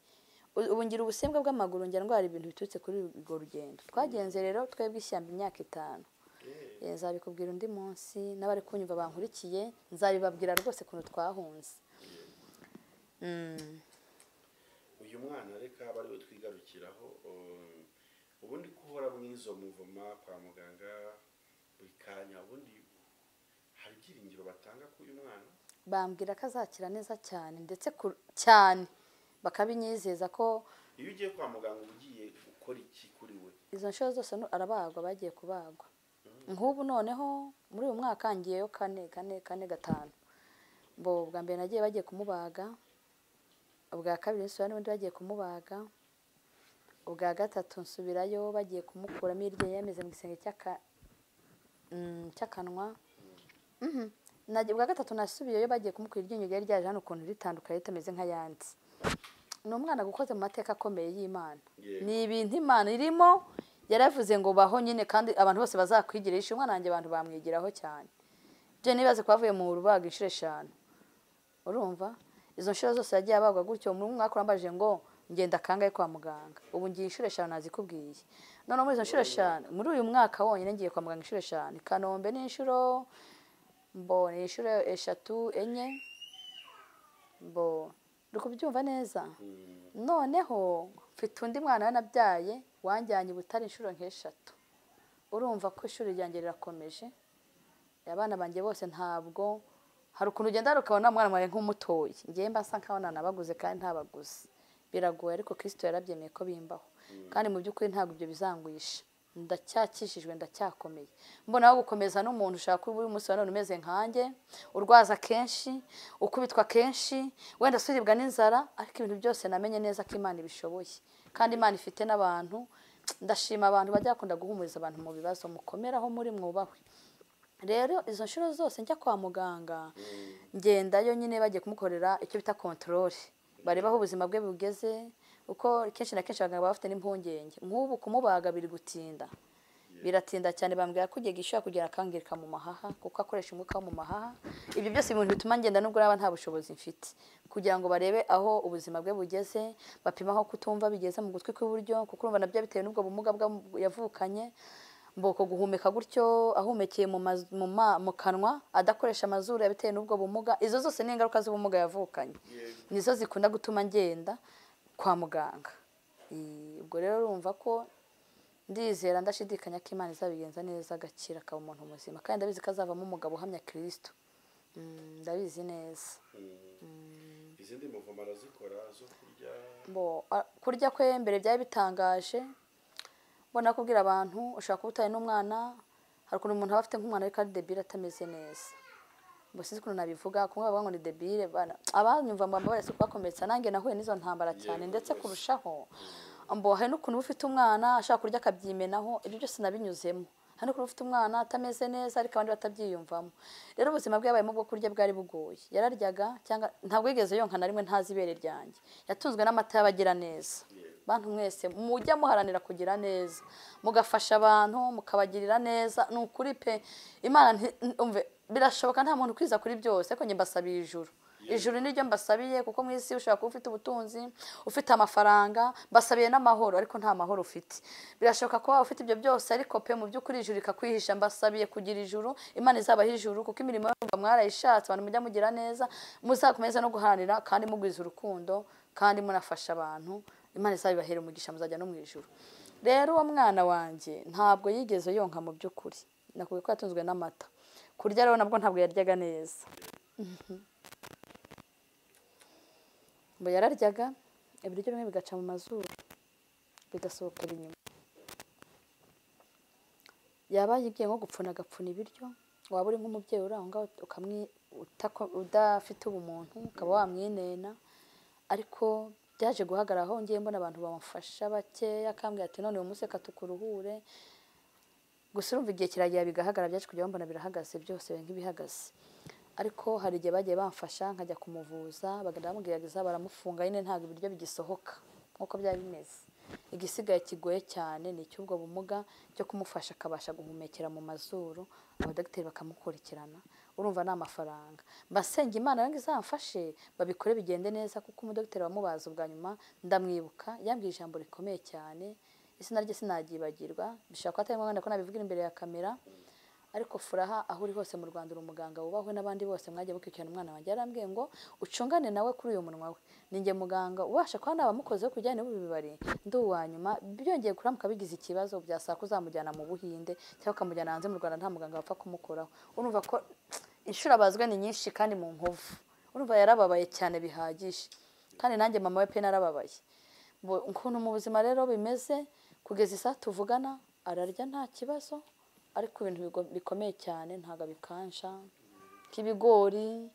ubu ngira ubusembwa bw'amaguru ngira ndwara ibintu biturutse kuri urwo rugendo twagenze rero twebwe ishyamba imyaka 5 nzabikubwira undi munsi n'abari kunyumva bankurikiye nzabibabwira rwose kuntu twahunze uyu mwana reka bari twigarukiraho ubundi kuhora mwizo muvuma kwa muganga buri kanya ubundi hari byiringiro batanga ku uyu mwana bambwira ko azakira neza cyane ndetse cyane bakabinyizeza ko iyo ugiye kwa muganga ugiye gukora iki kuri we izo nshuro zose arabagwa bagiye kubagwa nk'ubu noneho muri uyu mwaka ngiyeyo 4 bo bwa mbere nagiye bagiye kumubaga ubwa kabiri nsubira n'ubundi bagiye kumubaga ubwa gatatu nsubirayo bagiye kumukuramo iryo yemeze mu gisenge cy'akanwa ubwa gatatu nasubiyeyo bagiye kumukura iryinyo ryari ryaje hano ukuntu ritandukanye ritameze nk'ayandi ni umwana gukoze mu mateka akomeye y'Imana ni ibintu Imana irimo yaravuze ngo baho nyine kandi abantu bose bazakwigirisha umwana wanjye abantu bamwigiraho cyane byo nibaze kwavuye mu rubaga inshuro 5 urumva izo nshuro zose yagiye abagwa gutyo mu mwaka urambajije ngo ngenda kangaye kwa muganga ubu ngiye inshuro 5 nazikubwiye none muri izo nshuro 5 muri uyu mwaka wonyine ngiye kwa muganga inshuro 5 Kanombe ni inshuro mbone inshuro 3 enye bo dukubyumva neza noneho mfite undi mwana wanabyaye wanjyanye Butare inshuro nk'eshatu urumva ko ishuri ryanjye rirakomeje abana banjye bose ntabwo hari ukuntu ugenda rukabona mwana mwawe nk'umutoyi ngiye mba nsa nkaho nanabaguze kandi ntabaguze biragoye ariko Kristo yarabyemeye ko bimbaho kandi mu by'ukuri ntabwo ibyo bizangwisha ndacyakishijwe ndacyakomeye mbona aho gukomeza n'umuntu ushaka kuba umunsi wa none umeze nkanjye urwaza kenshi ukubitwa kenshi wenda suribwa n'inzara ariko ibintu byose namenye neza ko Imana ibishoboye kandi Imana ifite n'abantu ndashima abantu bajya bakunda guhumuriza abantu mu bibazo mukomeraho muri mwubahwe rero izo nshuro zose njya kwa muganga ngendayo nyine bagiye kumukorera icyo bita control barebaho ubuzima bwe bugeze uko kenshi na kenshi abaganga bafite n'impungenge nk'ubu kumubaga biri gutinda biratinda cyane bambwira ko ugiye gishaka kugira akangirika mu mahaha kuko akoresha umwuka wo mu mahaha ibyo byose ibintu bituma ngenda nubwo naba nta bushobozi mfite kugira ngo barebe aho ubuzima bwe bugeze bapima aho kutumva bigeze mu gutwi kw'iburyo kuko urumva nabyo bitewe n'ubwo bumuga yavukanye mboko guhumeka gutyo ahumekeye mu kanwa adakoresha amazuru yabitewe n'ubwo bumuga izo zose ni ingaruka z'ubumuga yavukanye nizo zikunda gutuma ngenda kwa muganga ubwo rero urumva ko ndizera ndashidikanya ko Imana izabigenza neza agakira akaba umuntu muzima kandi ndabizi ko azavamo umugabo uhamya Kristo ndabizi neza izindi muvuma arazikora zo kurya kurya kwe mbere byari bitangaje mbona kubwira abantu ushaka kubutaye n'umwana hari ukuntu umuntu aba afite nk'umwana ariko ari debile atameze neza mbese ukuntu nabivuga kumwe bavuga ngo ni debile bana abanyumva mbamba bari kubakomeretsa nanjye nahuye n'izo ntambara cyane ndetse kurushaho mbohe n'ukuntu ufite umwana ashaka kurya akabyimenaho ibyo byose nabinyuzemo hari n'ukuntu ufite umwana atameze neza ariko abandi batabyiyumvamo rero ubuzima bwe yabayemo bwo kurya bwari bugoye yararyaga cyangwa ntabwo yigeze yonka na rimwe ntazi ibere ryanjye yatunzwe n'amata y'abagira neza bantu mwese mujya muharanira kugira neza mugafasha abantu mukabagirira neza n'ukuri pe Imana umve birashoboka nta muntu kwiza kuri byose ariko njye mbasabiye ijuru niryo mbasabiye kuko mu isi ushaka kuba ufite ubutunzi ufite amafaranga mbasabiye n'amahoro ariko nta mahoro ufite birashoboka ko waba ufite ibyo byose ariko pe mu by'ukuri ijuru ikakwihisha mbasabiye kugira ijuru Imana izabaha ijuru kuko imirimo y'umva mwarayishatse abantu mujya mugira neza muzakomeza no guharanira kandi mugwiza urukundo kandi munafasha abantu Imana izabibahere umugisha muzajya no mu ijuru rero uwo mwana wanjye ntabwo yigeze yonka mu by'ukuri nakubwiye ko yatunzwe n'amata kurya rero nabwo ntabwo yaryaga neza ngo yararyaga ibiryo bimwe bigaca mu mazuru bigasohokera inyuma yaba yigiye nko gupfuna agapfuna ibiryo waba uri nk'umubyeyi uri aho ngaho udafite ubumuntu ukaba wamwinena, ariko byaje guhagarara aho ngiye mbona abantu bamufasha bakeya, akambwira ati none uyu munsi reka tukuruhure. Gusa urumva igihe kiragira bigahagarara, byaje kujya mbona birahagaze byose nk'ibihagaze. Ariko hari igihe bagiye bamfasha nkajya kumuvuza, bagenda bamubwiragiza baramufunga, nyine ntabwo ibiryo bigisohoka nk'uko byari bimeze. Igisigaye kigoye cyane ni icy'ubwo bumuga cyo kumufasha akabasha guhumekera mu mazuru, abadogiteri bakamukurikirana. Urumva ni amafaranga. Mbasenga Imana ngo izamfashe babikore bigende neza, kuko umudogiteri wamubaza ubwa nyuma ndamwibuka yambwiye ijambo rikomeye cyane, izina rye sinaryibagirwa, bishaka ko atari ngombwa ko nabivugira imbere ya kamera. Ariko Furaha aho uri hose mu Rwanda uri umuganga wubahwe n'abandi bose mwagiye mukurikirana umwana wanjye, yarambwiye ngo ucungane nawe kuri uyu munwa we. Ninjye muganga ubasha kuba nabamukozeho kujyana n'ubu bibari ndi uwa nyuma, byongeye kuramuka bigize ikibazo byasaba ko uzamujyana mu Buhinde cyangwa ukamujyana hanze mu Rwanda, nta muganga wapfa kumukoraho. Urumva ko inshuro abazwe ni nyinshi kandi mu nkovu. Urumva yarababaye cyane bihagije, kandi nanjye mama we pe narababaye. Ukuntu mu buzima rero bimeze kugeza isa tuvugana, ararya nta kibazo, ariko ibintu bikomeye cyane ntago bikansha k'ibigori,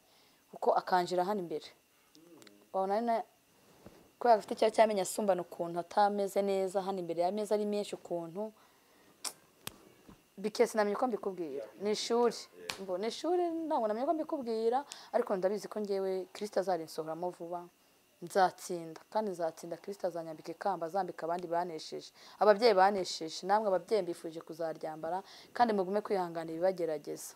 kuko akanjira hano imbere. Babona ko afite icyo cyamenya asumbana ukuntu atameze neza hano imbere y'ameza ari menshi ukuntu bikese namenye ko mbikubwira. Ni ishuri ntabwo namenye ko mbikubwira, ariko ndabizi ko ngewe Kristo azarinsohoramo vuba, nzatsinda kandi nzatsinda. Kristo azanyambika ikamba, azambika abandi banesheje, ababyeyi banesheje. Namwe ababyeyi mbifuje kuzaryambara, kandi mugume kwihangana ibibagerageza.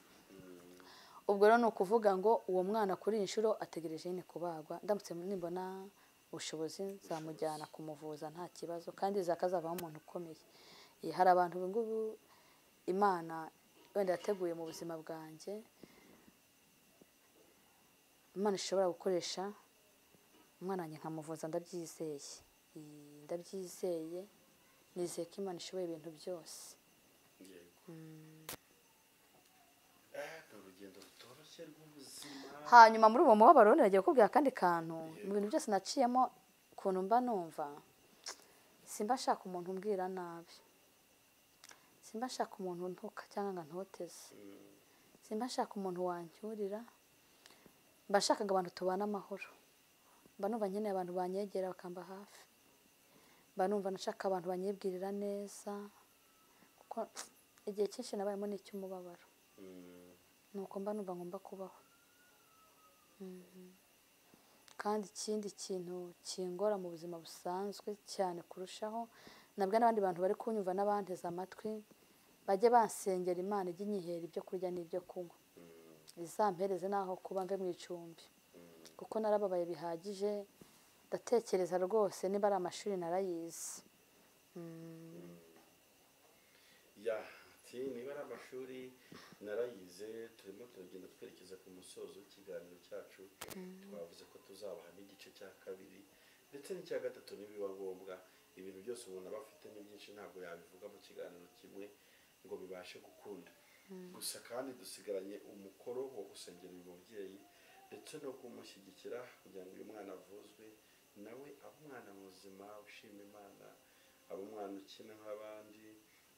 Ubwo rero ni ukuvuga ngo uwo mwana kuri iyi nshuro ategereje nyine kubagwa. Ndamutse nimbona ubushobozi nzamujyana kumuvuza nta kibazo, kandi zakazavamo umuntu ukomeye. Hari abantu ubu ngubu Imana wenda yateguye mu buzima bwanjye, Imana ishobora gukoresha umwana wanjye nkamuvuza. Ndabyizeye, nizeye ko Imana ishoboye ibintu byose. Hanyuma muri uwo mubabaro niragiye kukubwira akandi kantu. Mu bintu byose naciyemo, ukuntu mba numva simba nshaka umuntu umbwira nabi, simba nshaka umuntu ntuka cyangwa ngo ntoteze, simba nshaka umuntu wancyurira, mba nshakaga abantu tubana amahoro. Mba numva nkeneye abantu banyegera bakamba hafi, mba numva nashaka abantu banyibwirira neza, kuko igihe cyinshi nabayemo ni icy'umubabaro. Nuko mba numva ngomba kubaho. Kandi ikindi kintu kingora mu buzima busanzwe cyane kurushaho, nabwo n'abandi bantu bari kunyumva n'abanteze amatwi bajye bansengera Imana ijye inyihera ibyo kurya n'ibyo kunywa, izampereze naho kuba mve mu icumbi, kuko narababaye bihagije. Ndatekereza rwose niba ari amashuri narayize. Niba ari amashuri narayize, turimo turagenda twerekeza ku musozo w'ikiganiro cyacu. Twavuze ko tuzabaha n'igice cya kabiri ndetse n'icya gatatu nibiba ngombwa. Ibintu byose umuntu aba afite ni byinshi, ntabwo yabivuga mu kiganiro kimwe ngo bibashe gukunda. Gusa kandi dusigaranye umukoro wo gusengera uyu mubyeyi ndetse no kumushyigikira kugira ngo uyu mwana avuzwe, nawe abe umwana muzima ushima Imana, abe umwana ukina nk'abandi,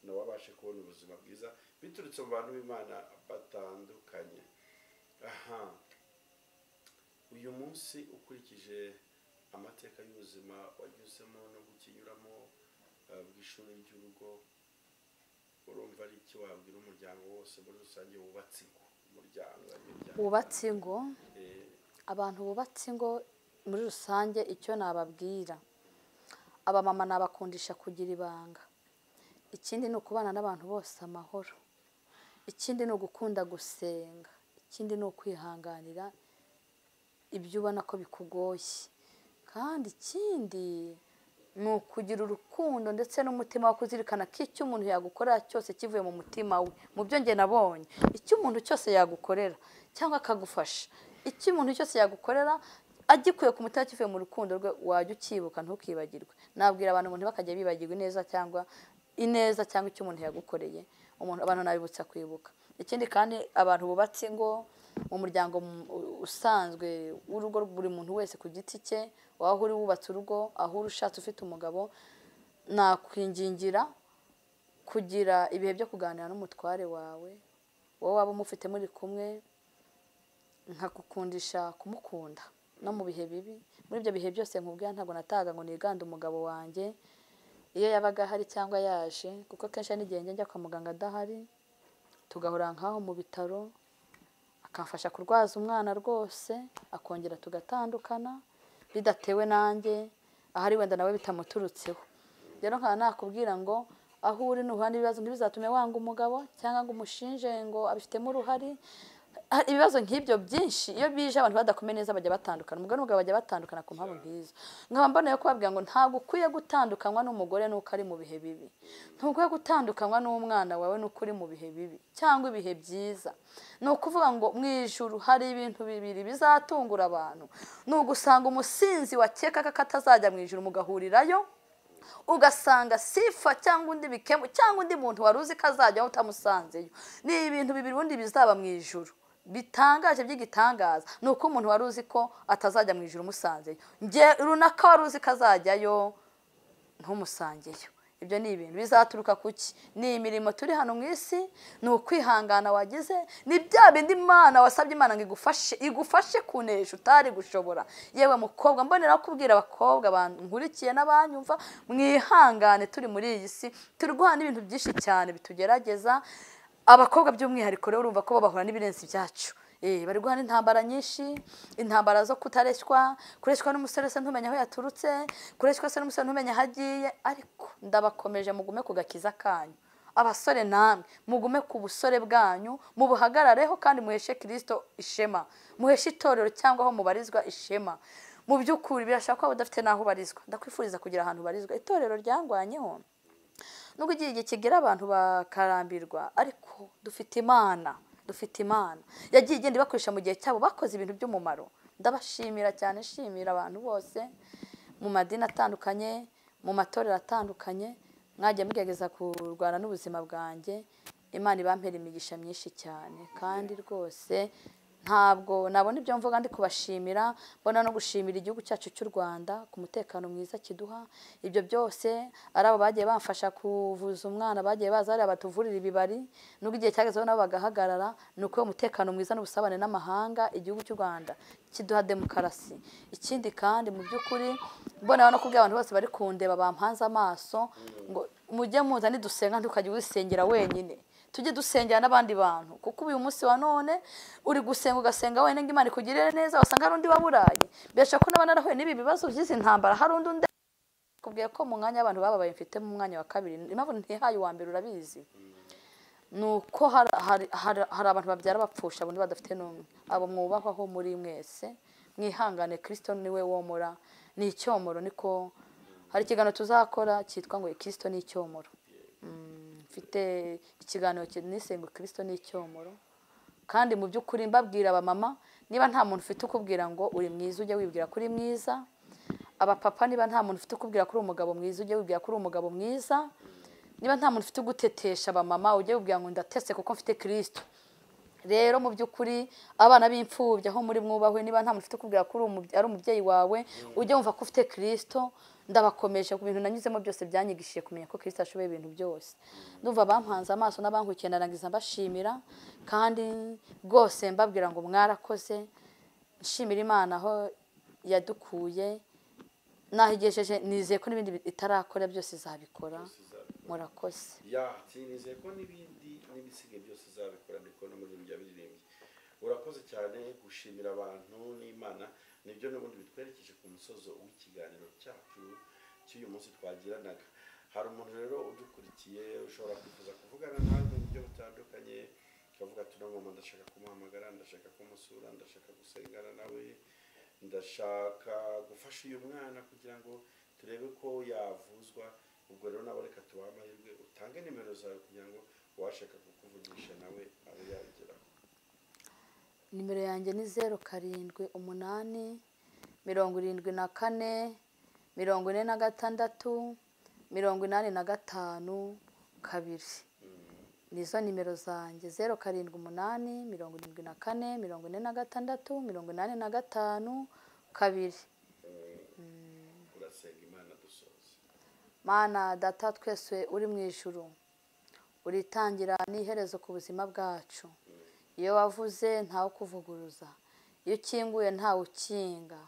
nawe abashe kubona ubuzima bwiza biturutse mu bantu b'Imana batandukanye. Uyu munsi ukurikije amateka y'ubuzima wanyuzemo no gukinyuramo bw'ishuri ry'urugo, urumva ari iki wabwira umuryango wose muri rusange wubatse ingo? Wubatse ingo, abantu bubatse ingo muri rusange, icyo nababwira, abamama nabakundisha kugira ibanga. Ikindi ni ukubana n'abantu bose amahoro. Ikindi ni ugukunda gusenga. Ikindi ni ukwihanganira ibyo ubona ko bikugoye. Kandi ikindi ni ukugira urukundo ndetse n'umutima wo kuzirikana ko icyo umuntu yagukorera cyose kivuye mu mutima we. Mu byo njye nabonye, icyo umuntu cyose yagukorera cyangwa akagufasha, icyo umuntu cyose yagukorera agikuye ku mutima kivuye mu rukundo rwe, wajya ukibuka ntukibagirwe. Nabwira abantu umuntu bakajya bibagirwa ineza cyangwa icyo umuntu yagukoreye. Abantu nabibutsa kwibuka. Ikindi kandi abantu bubatse ingo mu muryango usanzwe w'urugo, buri muntu wese ku giti cye, waho uri wubatse urugo, aho uri ushatse ufite umugabo, nakwingingira kugira ibihe byo kuganira n'umutware wawe, wowe waba umufite muri kumwe, nkagukundisha kumukunda no mu bihe bibi. Muri ibyo bihe byose nkubwira ntabwo natahaga ngo nigande umugabo wanjye iyo yabaga ahari cyangwa yaje, kuko kenshi n'igihe njya kwa muganga adahari tugahura nkaho mu bitaro, akamfasha kurwaza umwana rwose, akongera tugatandukana bidatewe nanjye, ahari wenda nawe bitamuturutseho. Rero nkaba nakubwira ngo aho uri nuhura n'ibibazo ntibizatume wanga umugabo cyangwa ngo umushinje ngo abifitemo uruhare. Ibibazo nk'ibyo byinshi iyo bije abantu badakomeye neza bajya batandukana, umugore n'umugabo bajya batandukana ku mpamvu nk'izo. Nkaba mboneye kubabwira ngo ntabwo ukwiye gutandukanywa n'umugore nuko ari mu bihe bibi, ntukwiye gutandukanywa n'umwana wawe nuko uri mu bihe bibi cyangwa ibihe byiza. Ni ukuvuga ngo mu ijuru hari ibintu bibiri bizatungura abantu. Ni ugusanga umusinzi wakekaga ko atazajya mu ijuru mugahurirayo, ugasanga Sifa cyangwa undi Bikemu cyangwa undi muntu wari uzi ko azajya utamusanzeyo. Ni ibintu bibiri ubundi bizaba mu ijuru bitangaje by'igitangaza. Ni uko umuntu wari uzi ko atazajya mu ijuru umusanzeyo, njye runaka wari uzi ko azajyayo ntumusangeyo. Ibyo ni ibintu bizaturuka kuki? Ni imirimo turi hano mu isi, ni ukwihangana wagize, ni bya bindi Imana wasabye Imana ngo igufashe kunesha utari gushobora. Yewe mukobwa, mbonera kubwira abakobwa bankurikiye n'abanyumva, mwihangane, turi muri iyi si turi guhana n'ibintu byinshi cyane bitugerageza. Abakobwa by'umwihariko rero urumva ko bahura n'ibirenze byacu. Bari guhana intambara nyinshi, intambara zo kutareshwa, kureshwa n'umusore se ntumenya aho yaturutse, kureshwa se n'umusore ntumenya aho agiye. Ariko ndabakomeje mugume ku gakiza kanyu. Abasore namwe mugume ku busore bwanyu, mubuhagarareho kandi muheshe Kristo ishema, muheshe itorero cyangwa aho mubarizwa ishema. Mu by'ukuri birashaka ko udafite naho ubarizwa, ndakwifuriza kugira ahantu ubarizwa. Itorero ryangwanyeho nubwo igihe kigira abantu bakarambirwa, ariko dufite Imana. Yagiye igenda ibakoresha mu gihe cyabo, bakoze ibintu by'umumaro. Ndabashimira cyane, shimira abantu bose mu madini atandukanye, mu matorero atandukanye, mwagiye mugerageza kurwana n'ubuzima bwanjye. Imana ibampera imigisha myinshi cyane, kandi rwose ntabwo nabona ibyo mvuga ndi kubashimira. Mbona no gushimira igihugu cyacu cy'u Rwanda ku mutekano mwiza kiduha. Ibyo byose ari abo bagiye bamfasha kuvuza umwana, bagiye baza ari abatuvurira ibibari, nubwo igihe cyagezeho nabo bagahagarara. Ni uko umutekano mwiza n'ubusabane n'amahanga igihugu cy'u Rwanda kiduha demokarasi. Ikindi kandi mu by'ukuri mbona no kubwira abantu bose bari kundeba bampanze amaso ngo mujye muza nidusenga ntukajye wisengera wenyine, tujye dusengera n'abandi bantu, kuko uyu munsi wa none uri gusenga ugasenga wenyine ngo Imana ikugirire neza, wasanga hari undi waburaye. Birashaka ko n'abana narahuye n'ibi bibazo by'izi ntambara, hari undi kubwiye ko mu mwanya abantu bababaye mfite mu mwanya wa kabiri. Impamvu ntihaye uwa mbere urabizi, nuko hari abantu babyara bapfusha ubundi badafite n'umwe. Abo mwubahwaho muri mwese, mwihangane, Kristo niwe womora. Ni icyomoro, niko hari ikiganiro tuzakora cyitwa ngo Kristo ni icyomoro. Mfite ikiganiro kinise ngo Kristo ni icyomoro. Kandi mu by'ukuri mbabwira abamama, niba nta muntu ufite ukubwira ngo uri mwiza ujye wibwira kuri mwiza. Abapapa, niba nta muntu ufite ukubwira kuri umugabo mwiza ujye wibwira kuri umugabo mwiza. Niba nta muntu ufite ugutetesha abamama ujye wibwira ngo ndatese kuko mfite Kristo. Rero mu by'ukuri abana b'imfubyi aho muri mwubahwe, niba nta muntu ufite ukubwira kuri ari umubyeyi wawe ujye wumva ko ufite Kristo. Ndabakomeje ku bintu nanyuzemo byose byanyigishije kumenya ko Kristo ashoboye ibintu byose. Ndumva bampanze amaso n'abankukiye narangiza mbashimira, kandi rwose mbabwira ngo mwarakoze. Nshimira Imana aho yadukuye nahigejeje, nizeye ko n'ibindi itarakora byose izabikora. Murakoze. Nizeye ko n'ibindi n'ibisigaye byose izabikora, ndiko no muri bya biririmbye. Urakoze cyane gushimira abantu n'Imana. Nibyo n'ubundi bitwerekeje ku musozo w'ikiganiro cyacu cy'uyu munsi twagiranaga. Hari umuntu rero udukurikiye ushobora kwifuza kuvugana nawe mu buryo butandukanye, ukavuga ati mama ndashaka kumuhamagara, ndashaka kumusura, ndashaka gusengana nawe, ndashaka gufasha uyu mwana kugira ngo turebe ko yavuzwa. Ubwo rero nabo reka tubahe amahirwe, utange nimero zawe kugira ngo uwashaka kukuvugisha nawe abe yabigeraho. Nimero yanjye ni 07 8 74 46 85 2. Nizo nimero zanjye 07 8 74 46 85 2. Urasenga Imana dusoze. Mana Data twese uri mu ijuru, uritangira n'iherezo ku buzima bwacu. Iyo wavuze ntawe kuvuguruza, iyo ukinguye ntawe ukinga,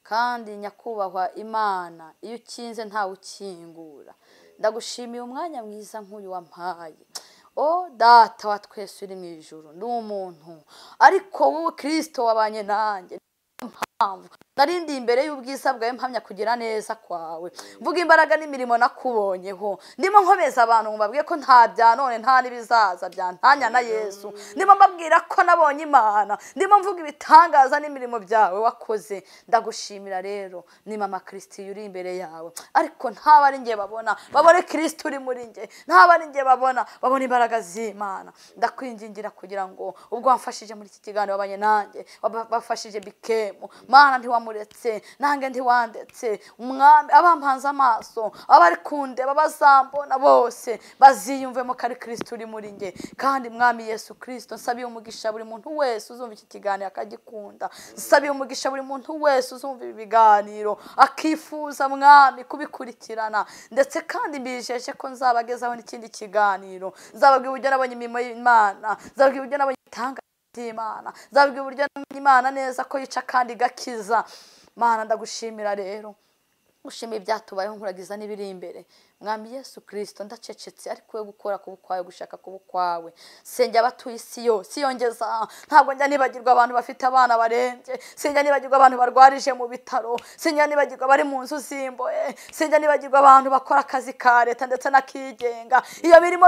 kandi nyakubahwa Imana iyo ukinze ntawe ukingura. Ndagushimiye umwanya mwiza nk'uyu wampaye. O data wa twese uri mu ijuru, ndi umuntu ariko wowe Kristo wabanye nanjye. Mpamvu narindi imbere y'ubwiza bwawe mpamya kugira neza kwawe, mvuga imbaraga n'imirimo nakubonyeho, ndimo nkomeza abantu mbabwiye ko nta bya none nta n'ibizaza byantanya na Yesu, ndimo mbabwira ko nabonye Imana, ndimo mvuga ibitangaza n'imirimo byawe wakoze. Ndagushimira rero ni mama Kristo uri imbere yawe, ariko ntaba ari nge babona, babone Kristo uri muri nge, ntaba ari nge babona imbaraga z'Imana. Ndakwingingira kugira ngo ubwo wamfashije muri iki kiganiro wabanye nanjye, wabafashije Bikemu Mana, ntiwamuretse nange ntiwandetse. Umwami abampanze amaso, abari kundeba bazambona bose baziyumvemo ko ari Kristo uri muri nge. Kandi Mwami Yesu Kristo, nsabiye umugisha buri muntu wese uzumva iki kiganiro akagikunda, nsabiye umugisha buri muntu wese uzumva ibi biganiro akifuza Mwami kubikurikirana, ndetse kandi mbijeje ko nzabagezaho n'ikindi kiganiro, nzababwira uburyo nabonye imirimo y'Imana, nzababwira uburyo nabonye itanga Imana, nzabwira uburyo Imana neza ko yica kandi gakiza. Mana ndagushimira rero, ushimiye ibyatubayeho nkuragiza n'ibiri imbere. Mwami Yesu Kristo, ndacecetse ariko we gukora ku bukwawe, gushaka ku bukwawe. Senge abatuye isi yose yongeza, ntabwo njya nibagirwa abantu bafite abana barembye, sinjya nibagirwa abantu barwarije mu bitaro, sinjya nibagirwa bari mu nzu zimboye, sinjya nibagirwa abantu bakora akazi ka leta ndetse n'akigenga. Iyo mirimo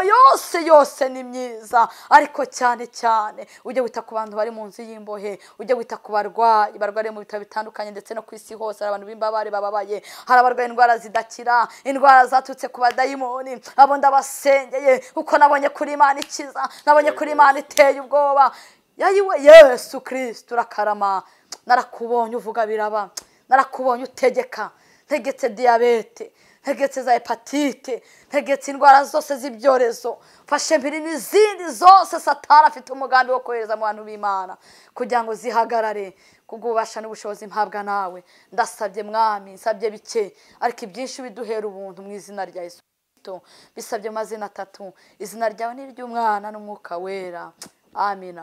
yose ni myiza, ariko cyane cyane ujye wita ku bantu bari mu nzu y'imbohe, ujye wita ku barwayi barwariye mu bitaro bitandukanye ndetse no ku isi hose. Hari abantu b'imbabare bababaye, hari abarwaye indwara zidakira, indwara zatutse ku badayimoni. Abo ndabasengeye uko nabonye kuri Imana ikiza, nabonye kuri Imana iteye ubwoba. Yayiwe Yesu Kristo urakarama, narakubonye uvuga biraba, narakubonye utegeka, ntegetse diyabete, ntegetse za hepatite, ntegetse indwara zose z'ibyorezo, fashe mbiri n'izindi zose Satani afite umugambi wo kohereza mu bantu b'Imana kugira ngo zihagarare. Kubw'ububasha n'ubushobozi mpabwa nawe, ndasabye Mwami, nsabye bike ariko ibyinshi biduhera ubuntu mu izina rya Yesu Kristo. Bisabye amazina atatu, izina ryawe ni iry'Umwana n'Umwuka Wera. Amina.